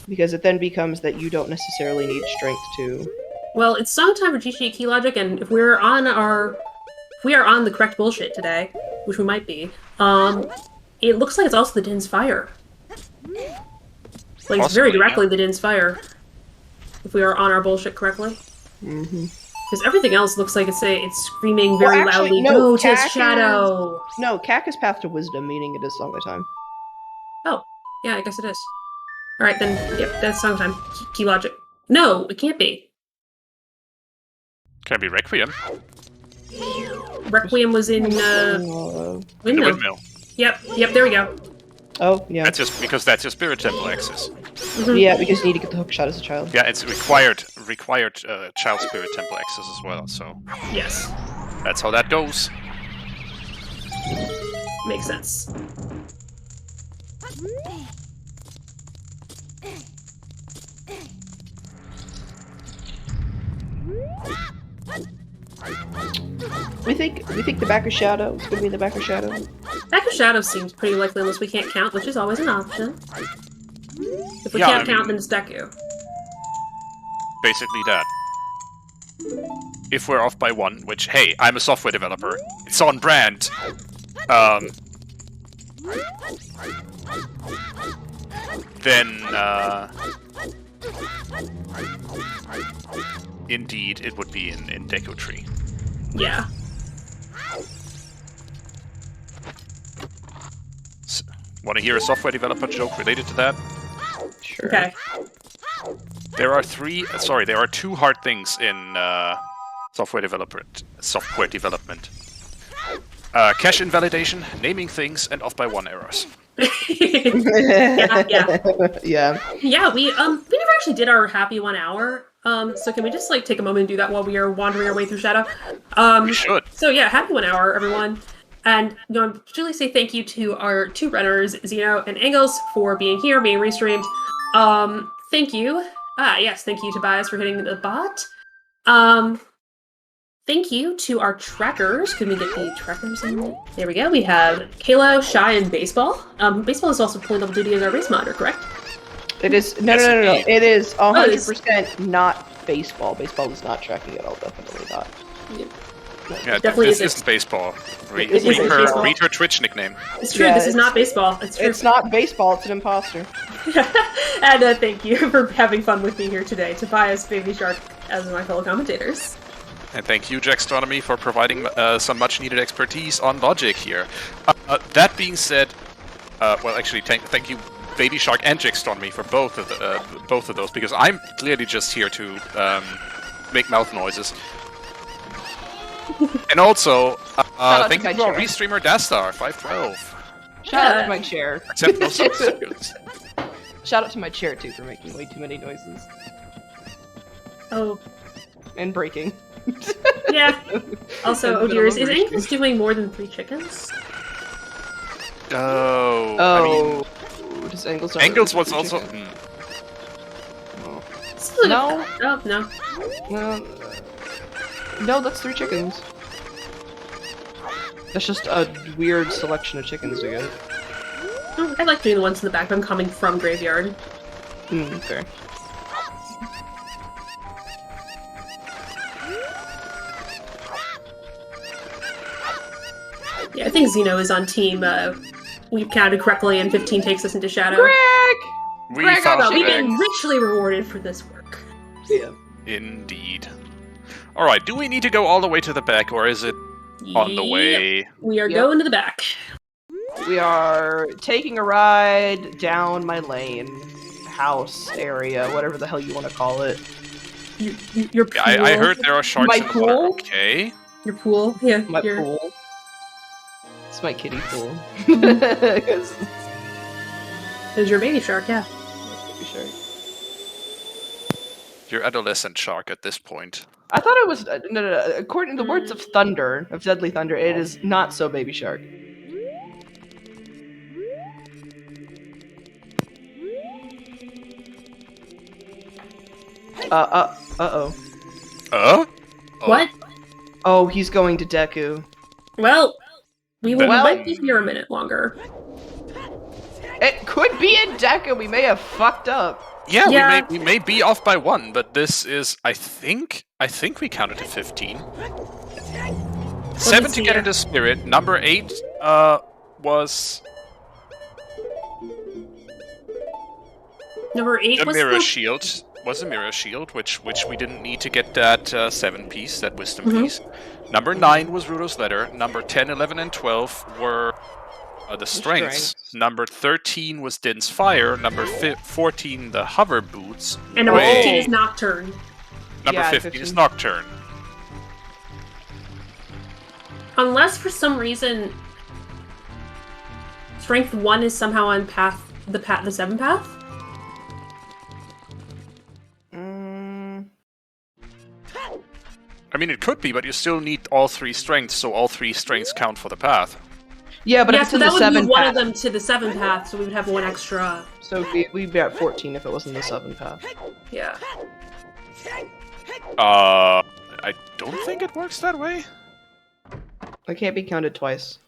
Because it then becomes that you don't necessarily need strength to... Well, it's summertime for GTA key logic, and if we are on the correct bullshit today, which we might be, it looks like it's also the Din's Fire. Like, it's very directly the Din's Fire. If we are on our bullshit correctly. Mm-hmm. Because everything else looks like it's screaming very loudly, no, "Go to Shadow!" No, CAC is Path to Wisdom, meaning it is Song of Time. Oh, yeah, I guess it is. Alright, then, yep, that's Song Time. Key logic. No, it can't be. Can it be Requiem? Requiem was in, The Windmill. Windmill. Yep, there we go. Oh, yeah. That's just because that's your Spirit Temple access. Mm-hmm. Yeah, because you need to get the hook shot as a child. Yeah, it's required Child Spirit Temple access as well, so... Yes. That's how that goes. Makes sense. We think the back of Shadow is going to be the back of Shadow. Back of Shadow seems pretty likely unless we can't count, which is always an option. If we Yeah, can't I mean- count, then it's Deku. Basically that. If we're off by one, which, hey, I'm a software developer. It's on brand. Then, indeed, it would be in Deku Tree. Yeah. Want to hear a software developer joke related to that? Sure. Okay. There are two hard things in software development. Cache invalidation, naming things, and off by one errors. yeah. Yeah. Yeah, we never actually did our happy 1 hour. So can we just like take a moment and do that while we are wandering our way through Shadow? We should. So yeah, happy 1 hour, everyone. And I want to particularly say thank you to our two runners, Xenoh and Anghlz, for being here, being restreamed. Thank you. Yes, thank you, Tobias, for hitting the bot. Thank you to our trackers. Can we get the trackers in? There we go. We have Kalo, Shy, and Baseball. Baseball is also pulling double duty as our race monitor, correct? It is no. It is 100% not baseball. Baseball is not tracking at all. Definitely not. Yep. Yeah, Definitely this isn't. isn't baseball. Read, It isn't baseball. read her Twitch nickname. It's true. Yeah, this is not baseball. It's true. It's not baseball, it's an imposter. And thank you for having fun with me here today, Tobias, Baby Shark, as my fellow commentators. And thank you, jaxstronomy, for providing some much-needed expertise on logic here. That being said, well, actually, thank you, Baby Shark and jaxstronomy, for both of those, because I'm clearly just here to make mouth noises. And also, thank you to our restreamer Dastar 512. Shout out to my chair. Except no substitutes. Shout out to my chair too for making way too many noises. Oh. And breaking. Yeah. Also, oh dear, is Restream. Anghlz doing more than 3 chickens? Oh. Oh. Does Anghlz Anghlz was also. No. Oh, no. No, that's 3 chickens. That's just a weird selection of chickens we get. Oh, I like doing the ones in the back. I'm coming from graveyard. Fair. Yeah, I think Xenoh is on team. We counted correctly, and 15 takes us into shadow. Greg! We Greg, found Well, we've Greg. been richly rewarded for this work. Yeah. Indeed. Alright, do we need to go all the way to the back, or is it on the Yep. way? We are Yep. going to the back. We are taking a ride down my lane, house area, whatever the hell you want to call it. Your pool. Yeah, I heard there are sharks My in the water. pool? Okay. Your pool. Yeah. My your... pool. It's my kiddie pool. 'Cause- There's your baby shark. Yeah. Baby shark. You're adolescent shark at this point. I thought it was no. According to the words of Thunder, of Deadly Thunder, it is not so, Baby Shark. Uh-oh. What? Oh, he's going to Deku. Well, we Well- might be here a minute longer. It could be a Deku. We may have fucked up. Yeah, Yeah. we may be off by 1, but this is, I think we counted to 15. 7 to get here. into spirit. Number 8 was Number 8 a was mirror the... shield. Was a mirror shield, which we didn't need to get that 7 piece, that wisdom piece. Number 9 was Rudo's letter. Number 10, 11, and 12 were the strengths. Number 13 was Din's fire. Number 14, the hover boots. And number Wait. 15 is Nocturne. Number Yeah, 15 is 15. Nocturne. Unless for some reason Strength 1 is somehow on the 7 path. I mean, it could be, but you still need all 3 strengths, so all 3 strengths count for the path. Yeah, but Yeah, if it's so in that the would 7 be one path, of them to the 7 path, so we would have 1 extra. so we'd be at 14 if it was in the 7 path. Yeah. I don't think it works that way. It can't be counted twice.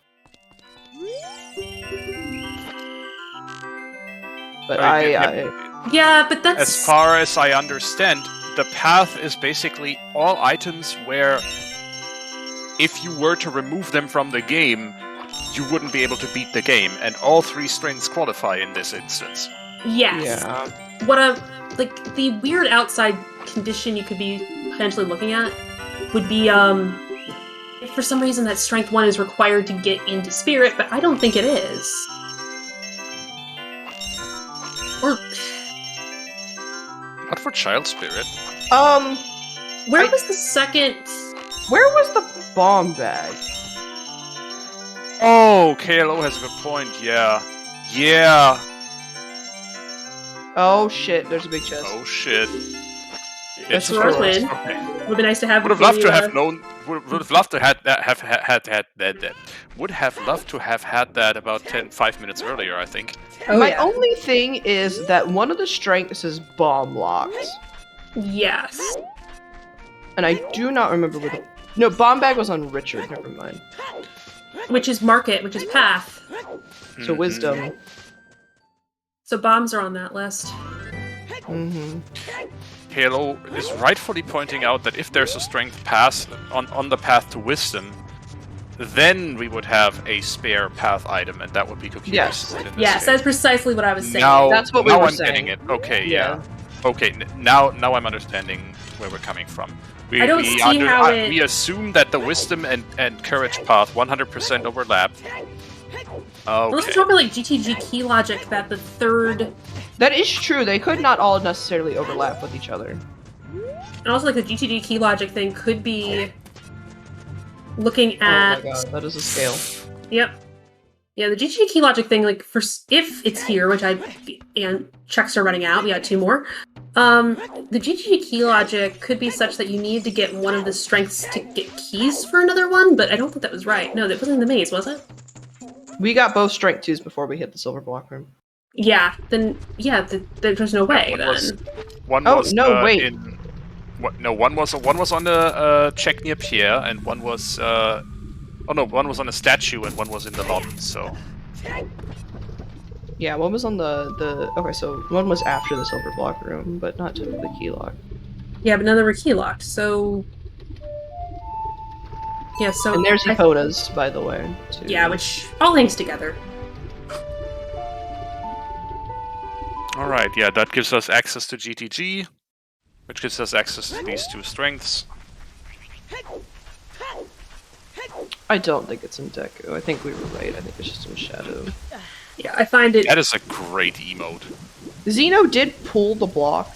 But Yeah, but that's... As far as I understand, the path is basically all items where if you were to remove them from the game, you wouldn't be able to beat the game, and all 3 strengths qualify in this instance. Yes. yeah. What like, the weird outside condition you could be potentially looking at would be, if for some reason that Strength 1 is required to get into Spirit, but I don't think it is. Or... Not for Child Spirit. Where was the second... Where was the bomb bag? Oh, KLO has a good point, yeah. Yeah. Oh shit, there's a big chest. Oh shit. That's It's the first first. win. Okay. Would be nice to have... Would have loved to the, have known. Would have loved to had that. Would have loved to have had that about 5 minutes earlier, I think. Oh, My yeah. only thing is that one of the strengths is bomb locks. Yes. And I do not remember where the... No, bomb bag was on Richard, never mind. Which is Market, which is Path. So wisdom. So bombs are on that list. Mm-hmm. Halo is rightfully pointing out that if there's a strength pass on the path to wisdom, then we would have a spare path item, and that would be computer Yes. assisted in this Yes, case. that's precisely what I was saying. Now, That's what we now were I'm saying. getting it. Okay, Yeah. yeah. Okay, now I'm understanding where we're coming from. I don't see how it- We assume that the wisdom and courage path 100% overlap. Unless Okay. we're talking like GTG key logic that the third, That is true. They could not all necessarily overlap with each other. and also like the GTG key logic thing could be looking Oh at. my god, that is a scale. Yep. Yeah, the GTG key logic thing, like if it's here, which and checks are running out, we got 2 more. The GTG key logic could be such that you need to get one of the strengths to get keys for another one, but I don't think that was right. No, that wasn't in the maze, was it? We got both strength 2s before we hit the silver block room. Yeah, then yeah, there's no way One then. One Oh, was no, wait. in what? No, one was on the check near Pierre, and one was oh no, one was on a statue, and one was in the lobby. So Yeah, one was on the okay, so one was after the silver block room, but not to the key lock. Yeah, but none of them were key locked, so yeah, so And there's I- Epona's, by the way. Too. yeah, which all links together. all right, yeah, that gives us access to GTG, which gives us access to these 2 strengths. I don't think it's in Deku. I think we were right. I think it's just in Shadow. Yeah, I find it. That is a great emote. Xenoh did pull the block,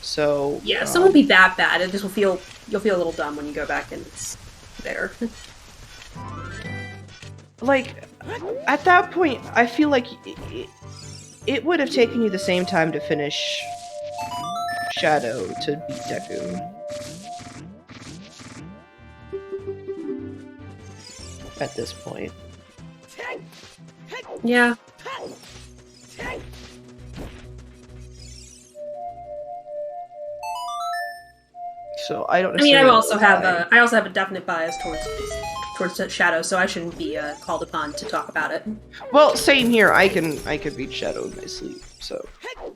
so Yeah, so it won't be that bad. It just will feel you'll feel a little dumb when you go back and it's there. like at that point, I feel like it would have taken you the same time to finish Shadow to beat Deku. At this point. Yeah. So I don't. I mean, I necessarily also know have why. I also have a definite bias towards Shadow, so I shouldn't be called upon to talk about it. Well, same here. I could beat Shadow in my sleep. So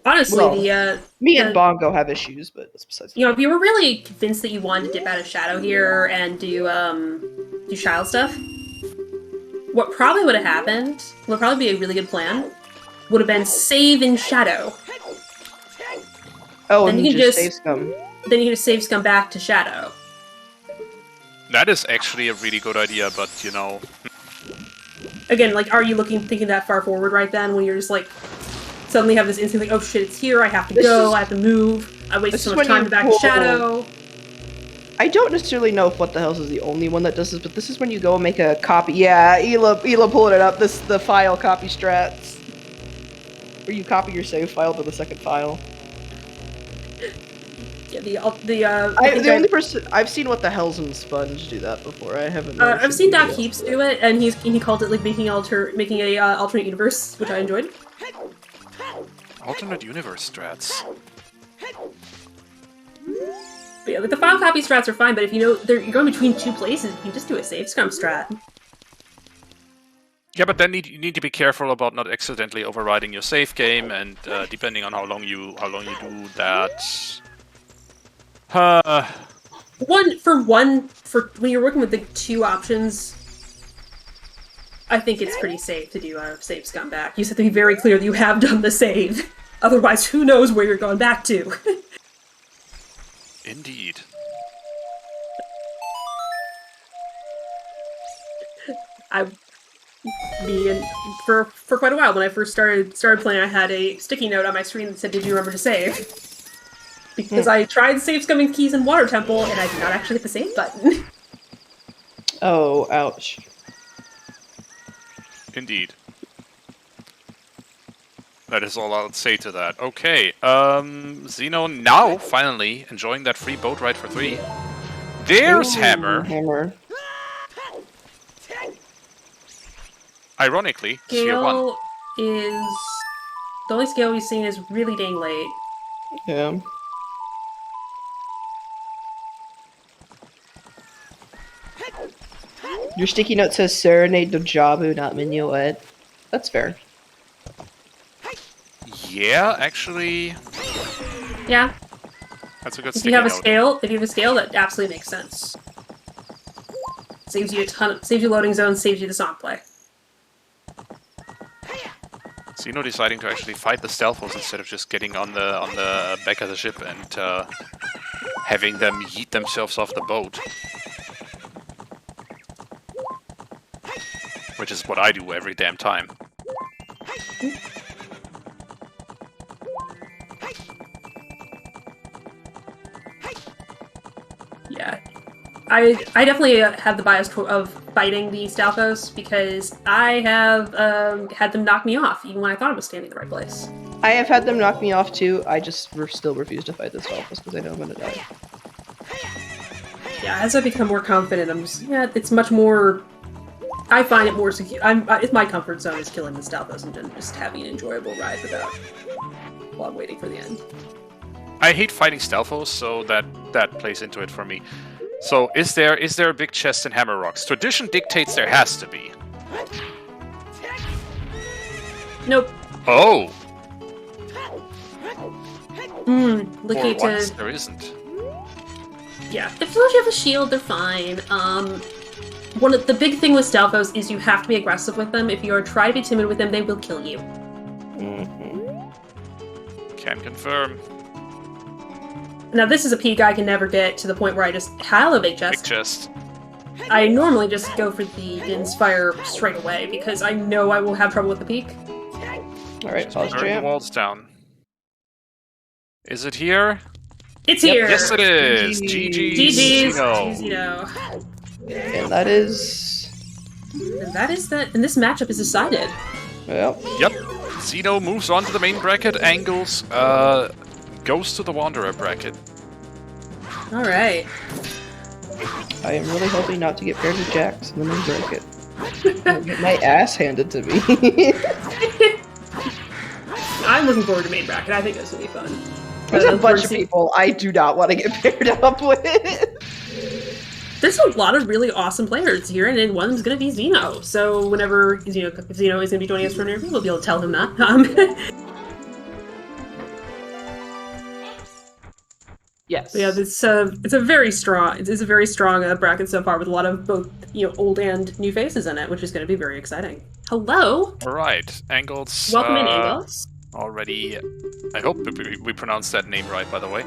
Honestly, Well, me and the- Bongo have issues, but that's besides. you know, if you were really convinced that you wanted to dip out of Shadow here and do child stuff, what probably would have happened, would probably be a really good plan, would have been save in Shadow. Oh, then and you you can just just- save scum. Then you can just save scum back to Shadow. That is actually a really good idea, but you know, Again, like, are you thinking that far forward right then when you're just like, suddenly have this instinct like, oh shit, it's here, I have to This go, is- I have to move, I wasted this so is much when time you to back to pull- Shadow. I don't necessarily know if What the Hell's is the only one that does this, but this is when you go and make a copy. Yeah, Ela pulling it up. This the file copy strats, where you copy your save file to the second file. Yeah, the The only person I've seen What the Hell's in Sponge do that before. I haven't. really I've seen Doc anybody Heaps do it, and he called it like making a alternate universe, which I enjoyed. alternate universe strats. But yeah, like the file copy strats are fine, but if you know you're going between 2 places, you can just do a save scum strat. Yeah, but then you need to be careful about not accidentally overriding your save game, and depending on how long you do that. For when you're working with the 2 options, I think it's pretty safe to do a save scum back. You just have to be very clear that you have done the save. Otherwise, who knows where you're going back to? Indeed. For quite a while when I first started playing, I had a sticky note on my screen that said, "Did you remember to save?" Because I tried save scumming keys in Water Temple and I did not actually hit the save button. Oh, ouch. Indeed. That is all I'll say to that. Okay, Xenoh now finally enjoying that free boat ride for 3. There's Ooh, Hammer. Hammer. Ironically, tier 1. Scale is the only scale we've seen is really dang late. Yeah. Your sticky note says Serenade to Jabu, not Minuet. That's fair. Yeah, actually, Yeah. That's a good If sticky you have a note. scale, that absolutely makes sense. Saves you a ton. Saves you loading zones. Saves you the song play. Xenoh deciding to actually fight the Stealthos instead of just getting on the back of the ship and having them yeet themselves off the boat. Which is what I do every damn time. Yeah. I definitely have the bias of fighting the Stalfos because I have had them knock me off even when I thought I was standing in the right place. I have had them knock me off too. I just still refuse to fight the Stalfos because I know I'm gonna die. Yeah, as I become more confident, I'm just it's much more. I find it more secure. It's my comfort zone is killing the Stalfos and just having an enjoyable ride while I'm waiting for the end. I hate fighting Stealthos, so that plays into it for me. So is there a big chest in Hammer Rocks? Tradition dictates there has to be. Nope. Oh! Looking For once, to. there isn't. Yeah, as long as you have a shield, they're fine. One of the big thing with Stalfos is you have to be aggressive with them. If you are try to be timid with them, they will kill you. Can confirm. Now this is a peak I can never get to the point where I just have a big chest. Big chest. I normally just go for the Inspire straight away because I know I will have trouble with the peak. Alright, pause Turn the champ. walls down. Is it here? It's Yep. here! Yes, it is! GG's! Xenoh. Xenoh. And that is... And this matchup is decided. Well, Yep. Xenoh moves on to the main bracket. Anghlz goes to the Wanderer bracket. Alright. I am really hoping not to get paired with Jax in the main bracket. I'll get my ass handed to me. I'm looking forward to main bracket. I think this will be fun. There's a bunch of people I do not want to get paired up with. There's a lot of really awesome players here, and then one of them's going to be Xenoh. So whenever if Xenoh is going to be joining us for an interview, we'll be able to tell him that. Yes. Yeah, it's a very strong bracket so far with a lot of both old and new faces in it, which is going to be very exciting. Hello, All right, Anghlz. welcome in, Anghlz. Already, I hope we pronounced that name right, by the way.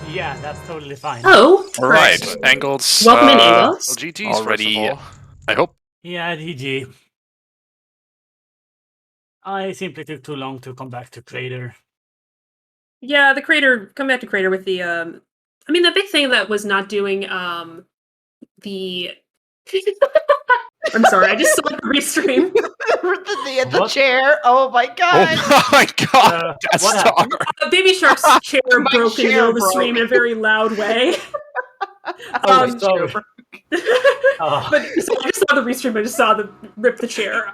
Yeah, that's totally fine. Oh, All right, Anghlz. Welcome in, Anghlz. GT's already. I hope. Yeah, GG. I simply took too long to come back to Crater. Yeah, the Crater. Come back to Crater with the. I mean, the big thing that was not doing the. I'm sorry, I just saw the restream. the chair. Oh my god. Oh my god, that's what happened? Baby Shark's chair My broke in the chair middle of the broke. stream in a very loud way. Oh, sorry. But so I just saw the restream. I just saw the rip the chair.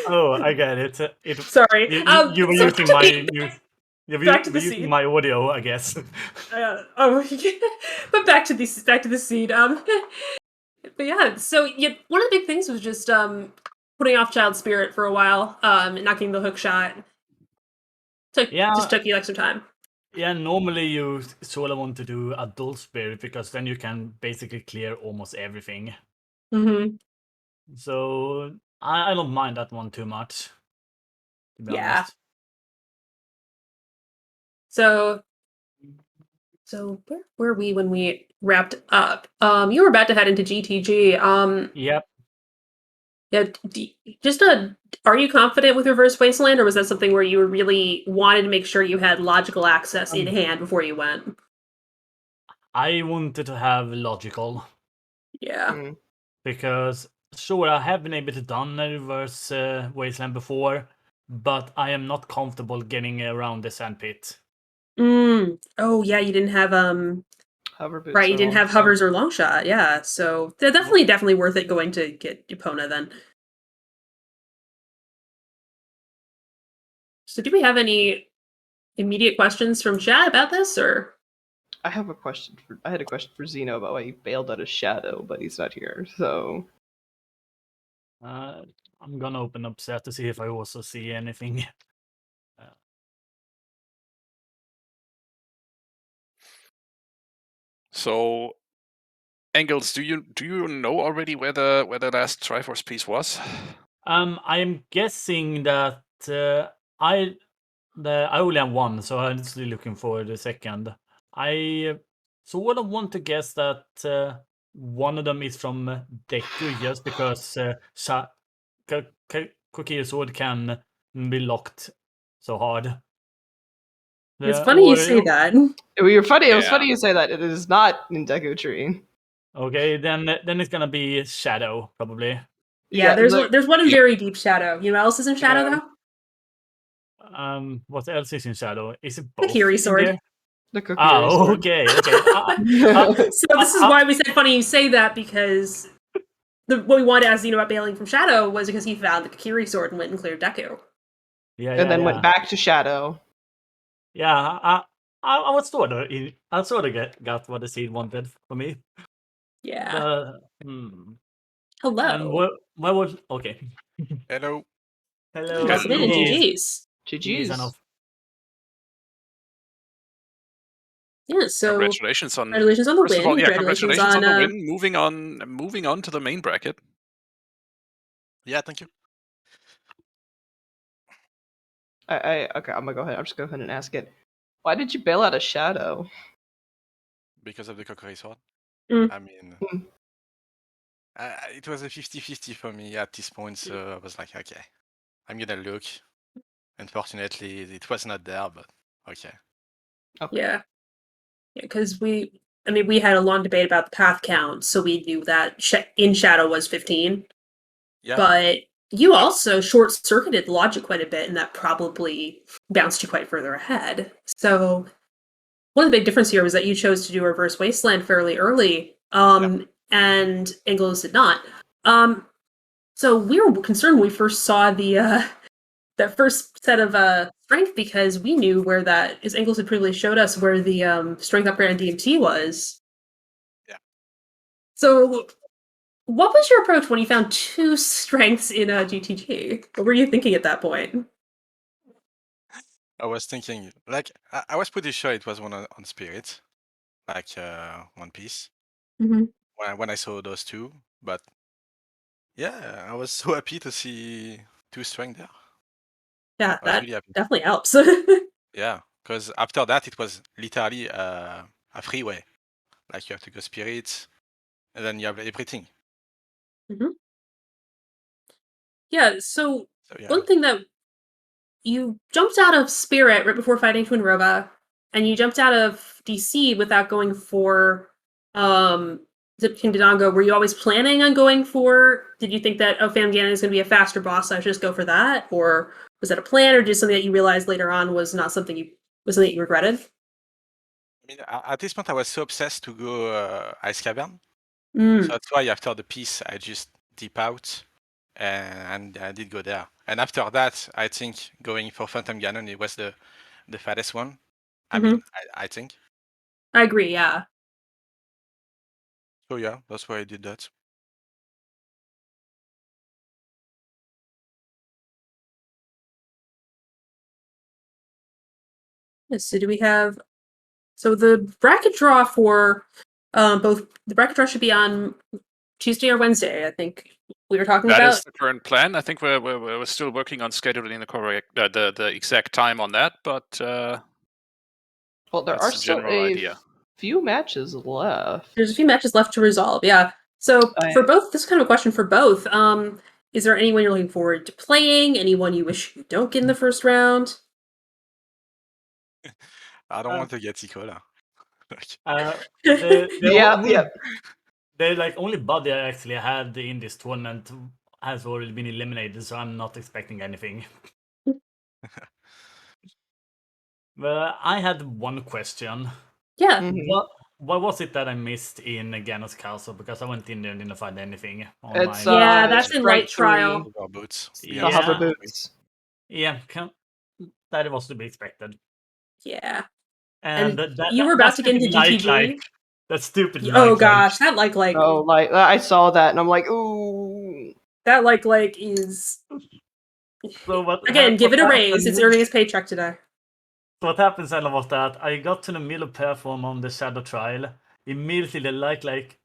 Oh, I get it. Sorry. You were so using to my be- back to the using scene. my audio, I guess. But back to the scene. But yeah, so one of the big things was just putting off Child Spirit for a while, and not getting the hook shot. Just took you extra time. Yeah, normally you sort of want to do Adult Spirit because then you can basically clear almost everything. Mm-hmm. So I don't mind that one too much. To be honest. So where were we when we wrapped up? You were about to head into GTG. Yep. Yeah. Are you confident with Reverse Wasteland, or was that something where you really wanted to make sure you had logical access in hand before you went? I wanted to have logical. Yeah. Because sure, I have been able to done a Reverse Wasteland before, but I am not comfortable getting around the sandpit. Oh yeah, you didn't have Hover boots right, you or didn't have long hovers or long shot, yeah. So they're definitely worth it going to get Epona then. So do we have any immediate questions from chat about this, or? I had a question for Xenoh about why he bailed out his shadow, but he's not here, so I'm gonna open up set to see if I also see anything. So, Anghlz, do you know already where the last Triforce piece was? I am guessing that I only have one, so I'm still looking for the second. I sort of want to guess that one of them is from Deku, just because Kokiri Sword can be locked so hard. It's funny you say Or that. It was funny Yeah. you say that. It is not in Deku Tree. okay, then it's gonna be Shadow probably. Yeah, there's one in very deep shadow. You know what else is in shadow Yeah. though? What else is in Shadow? Is it both Kokiri in Sword. there? The Kokiri Sword. Okay. So this is why we said funny you say that, because what we wanted to ask Xenoh about bailing from Shadow was because he found the Kokiri Sword and went and cleared Deku. And then went back to Shadow. Yeah, I was sort of got what the seed wanted for me. Yeah. And Hello. where was okay? Hello. Hello. Welcome in and GG's. GG's. GG's. Yeah, so Congratulations on the first of win. all, yeah, Congratulations congratulations on the on win. Moving on to the main bracket. Yeah, thank you. Okay, I'm gonna go ahead. I'm just go ahead and ask it. Why did you bail out a Shadow? Because of the Kokiri Sword. Mm. I mean, it was a 50-50 for me at this point, so I was like, okay, I'm gonna look. Unfortunately, it was not there, but okay. Yeah, because we had a long debate about the path count, so we knew that in Shadow was 15. Yeah. But you also short-circuited the logic quite a bit, and that probably bounced you quite further ahead. So one of the big difference here was that you chose to do Reverse Wasteland fairly early, and Anghlz did not. So we were concerned when we first saw the that first set of strength, because we knew where that, as Anghlz had previously showed us, where the strength upgrade on DMT was. Yeah. So what was your approach when you found 2 strengths in GTG? What were you thinking at that point? I was thinking, like, I was pretty sure it was one on Spirit, like one piece. Mm-hmm. When I saw those two, but yeah, I was so happy to see 2 strength there. Yeah, I was that really happy. definitely helps. Yeah, because after that it was literally a freeway. Like you have to go Spirit, and then you have everything. Mm-hmm. Yeah, so yeah. One thing that you jumped out of Spirit right before fighting Twin Roba, and you jumped out of DC without going for King Dodongo. Were you always planning on going for? Did you think that Fam Ganon is going to be a faster boss, so I should just go for that, or was that a plan, or just something that you realized later on was not something you regretted? I mean, at this point, I was so obsessed to go Ice Cavern. Mm. So that's why after the piece, I just deep out and I did go there. And after that, I think going for Phantom Ganon, it was the fattest one. I mean, I think. I agree, yeah. So yeah, that's why I did that. Yes, so do we have... So the bracket draw for both... The bracket draw should be on Tuesday or Wednesday, I think we were talking about. That is the current plan. I think we're still working on scheduling the correct the exact time on that, but well, there are still idea. Few matches left. There's a few matches left to resolve, yeah. So for both, this is kind of a question for both. Is there anyone you're looking forward to playing? Anyone you wish you don't get in the first round? I don't want to get Nicola. The like only body I actually had in this tournament has already been eliminated, so I'm not expecting anything. But I had one question. Yeah. Mm-hmm. What was it that I missed in Ganos Castle? Because I went in there and didn't find anything. That's in Light Trial. Boots. The hover boots. Yeah, that was to be expected. Yeah. And you were about to get into GTG? That stupid Oh gosh, that like oh, like I saw that and I'm like, ooh, that like is so again, give it a raise. It's earning its paycheck today. So what happened, Xenoh, was that I got to the middle platform on the Shadow Trial, immediately they like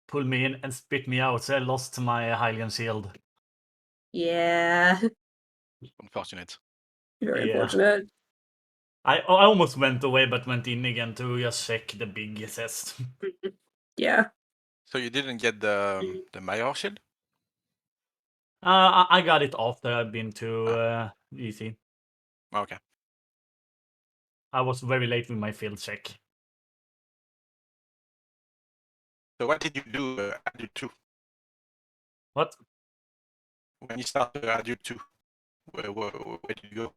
pulled me in and spit me out, so I lost my Hylian shield. Yeah, Unfortunate. very Yeah. unfortunate. I almost went away, but went in again to just check the big chest. Yeah. So you didn't get the Major shield? I got it after I've been to EC. Okay. I was very late with my field check. So what did you do at Adult 2? What? When you started Adult 2, where did you go?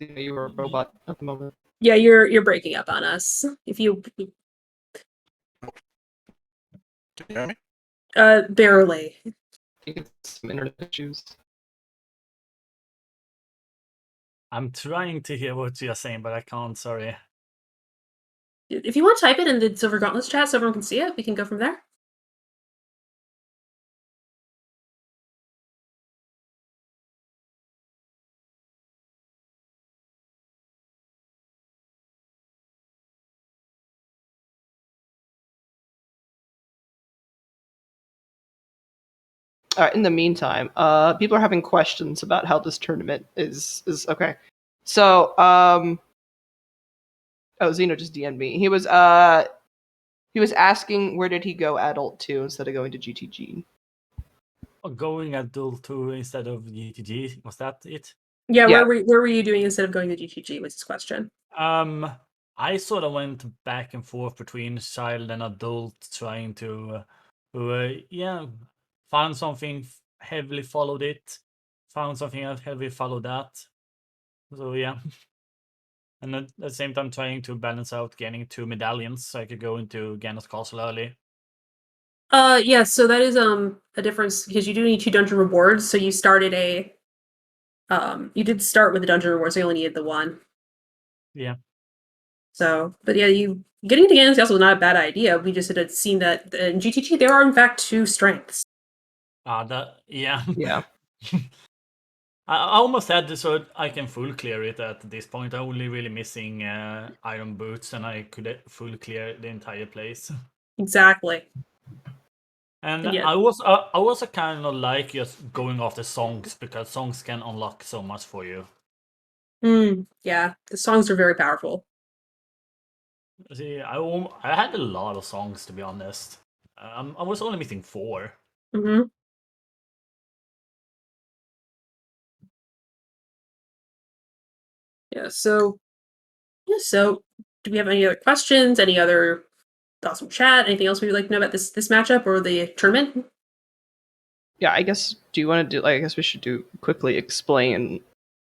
You were a robot at the moment. Yeah, you're breaking up on us. If you Can you hear me? barely. I think it's some internet issues. I'm trying to hear what you're saying, but I can't, sorry. If you want to type it in the Silver Gauntlets chat so everyone can see it, we can go from there. All right. In the meantime, people are having questions about how this tournament is okay. So, oh, Xenoh just DM'd me. He was asking where did he go Adult 2 instead of going to GTG. Going Adult 2 instead of GTG, was that it? Yeah, Yeah. where were you doing instead of going to GTG was his question. I sort of went back and forth between child and adult, trying to, found something, heavily followed it, found something else, heavily followed that. So yeah, and at the same time trying to balance out getting 2 medallions so I could go into Ganon's Castle early. Yeah, so that is a difference because you do need 2 dungeon rewards. So you started you did start with the dungeon rewards. So you only needed the 1. Yeah. So, but yeah, you getting to Ganon's Castle was not a bad idea. We just had seen that in GTG there are in fact 2 strengths. Yeah. Yeah. I almost had this so I can full clear it at this point. I'm only really missing iron boots, and I could full clear the entire place. Exactly. And Yeah. I was kind of like just going after songs because songs can unlock so much for you. Yeah, the songs are very powerful. See, I had a lot of songs to be honest. I was only missing 4. Mm-hmm. Yeah. So do we have any other questions? Any other thoughts from chat? Anything else we would like to know about this matchup or the tournament? Yeah, I guess. Do you want to do? I guess we should quickly explain.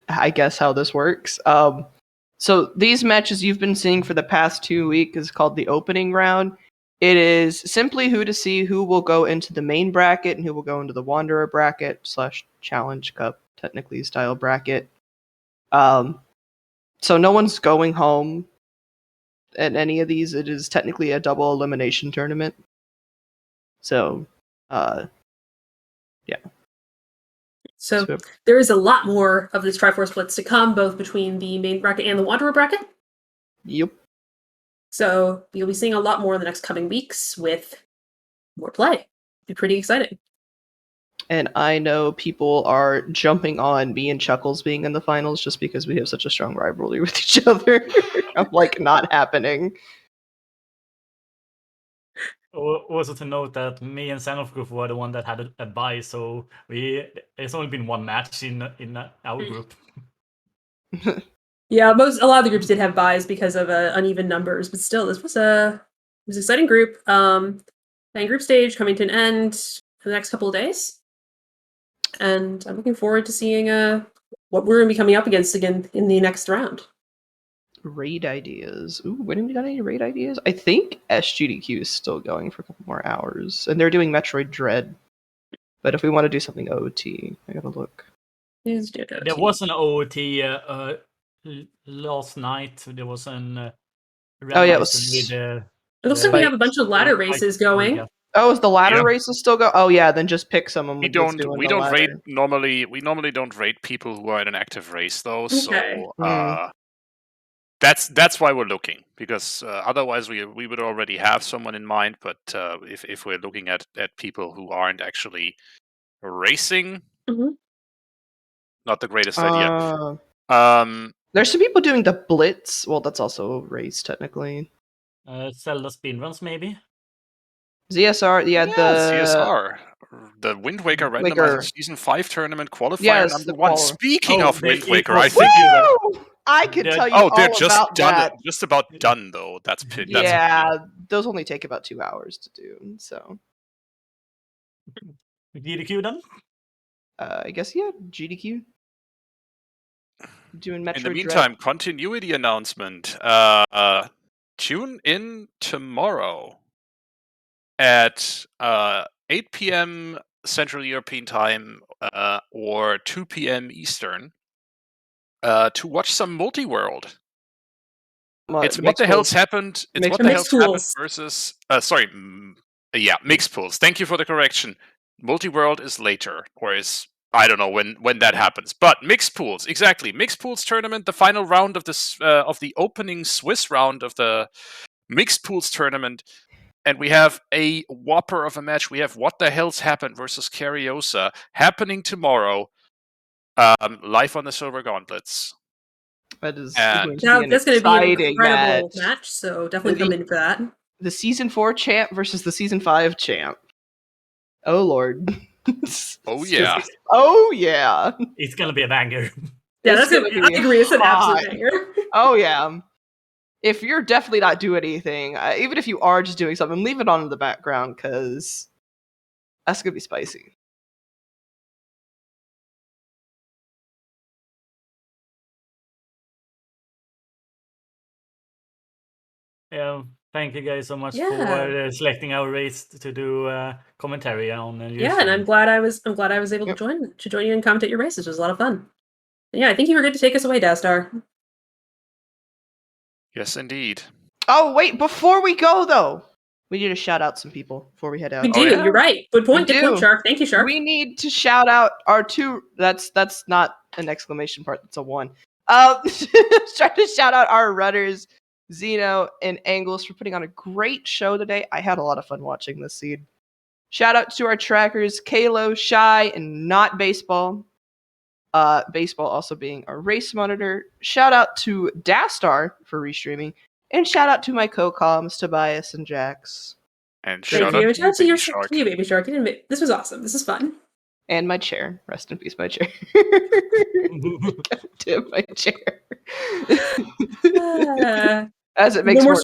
I guess how this works. So these matches you've been seeing for the past 2 weeks is called the opening round. It is simply to see who will go into the main bracket and who will go into the Wanderer bracket / Challenge Cup, technically style bracket. So no one's going home at any of these. It is technically a double elimination tournament. So, yeah. So there is a lot more of this Triforce Blitz to come, both between the main bracket and the Wanderer bracket. Yep. So you'll be seeing a lot more in the next coming weeks with more play. It'll be pretty exciting. And I know people are jumping on me and Chuckles being in the finals just because we have such a strong rivalry with each other. I'm like, not happening. Also to note that me and Xenoh group were the one that had a bye, so it's only been 1 match in our group. Yeah, a lot of the groups did have buys because of uneven numbers, but still, this was an exciting group. And group stage coming to an end for the next couple of days, and I'm looking forward to seeing what we're going to be coming up against again in the next round. Raid ideas. Ooh, when we got any raid ideas? I think SGDQ is still going for a couple more hours, and they're doing Metroid Dread. But if we want to do something OOT, I gotta look. There was an OOT last night. There was an Oh yeah, it was. It looks like we have a bunch of ladder races going. Oh, is the ladder Yeah. races still go? Oh yeah, then just pick someone. We don't rate normally. We normally don't rate people who are in an active race though. Okay. So that's why we're looking, because otherwise we would already have someone in mind. But if we're looking at people who aren't actually racing, Mhm. not the greatest idea. There's some people doing the Blitz. Well, that's also a race technically. Zelda speedruns, maybe? ZSR, yeah, the CSR, the Wind Waker Randomizer Season 5 tournament qualifier Yes, number the 1. qual- Speaking Oh, of they- Wind it Waker, was I think. Woo! I could They're- tell you Oh, they're all just about done. that. Just about done, though. That's that's Yeah, those only take about 2 hours to do. So GDQ then? I guess yeah, GDQ. Doing Metro in the Dread. meantime, continuity announcement. Tune in tomorrow at 8 p.m. Central European Time or 2 p.m. Eastern to watch some Multiworld. It's what the hell's happened. It's what the hell's happened versus. Mixed pools. Thank you for the correction. Multiworld is later, or is I don't know when that happens. But mixed pools, exactly. Mixed pools tournament, the final round of this of the opening Swiss round of the mixed pools tournament, and we have a whopper of a match. We have what the hell's happened versus Cariosa happening tomorrow, live on the Silver Gauntlets. That is And going to That's be going an to be an incredible exciting match. So definitely come in for that. The Season 4 champ versus the Season 5 champ. Oh lord. oh yeah. Oh yeah. It's gonna be a banger. Yeah, It's that's gonna be. I agree. It's an hot. absolute banger. Oh yeah. If you're definitely not doing anything, even if you are just doing something, leave it on in the background because that's gonna be spicy. Yeah, thank you guys so much Yeah. for selecting our race to do commentary on. Yeah, and I'm glad I was able to join you and commentate your races. It was a lot of fun. And yeah, I think you were good to take us away, Dastar. Yes, indeed. Oh wait, before we go though, we need to shout out some people before we head out. We do. yeah? You're right. Good point. We Good point, do. Shark. Thank you, Shark. We need to shout out our two. That's not an exclamation part. That's a one. Try to shout out our runners, Xenoh and Anghlz, for putting on a great show today. I had a lot of fun watching this seed. Shout out to our trackers, Kalo, Shy, and Not Baseball. Baseball also being our race monitor. Shout out to Dastar for restreaming, and shout out to my co-coms, Tobias and Jax. And Thank shout you. out Shout out to your Shark. to you, Baby Shark. This was awesome. This is fun. And my chair. Rest in peace, my chair. God damn, my chair. As it makes No more more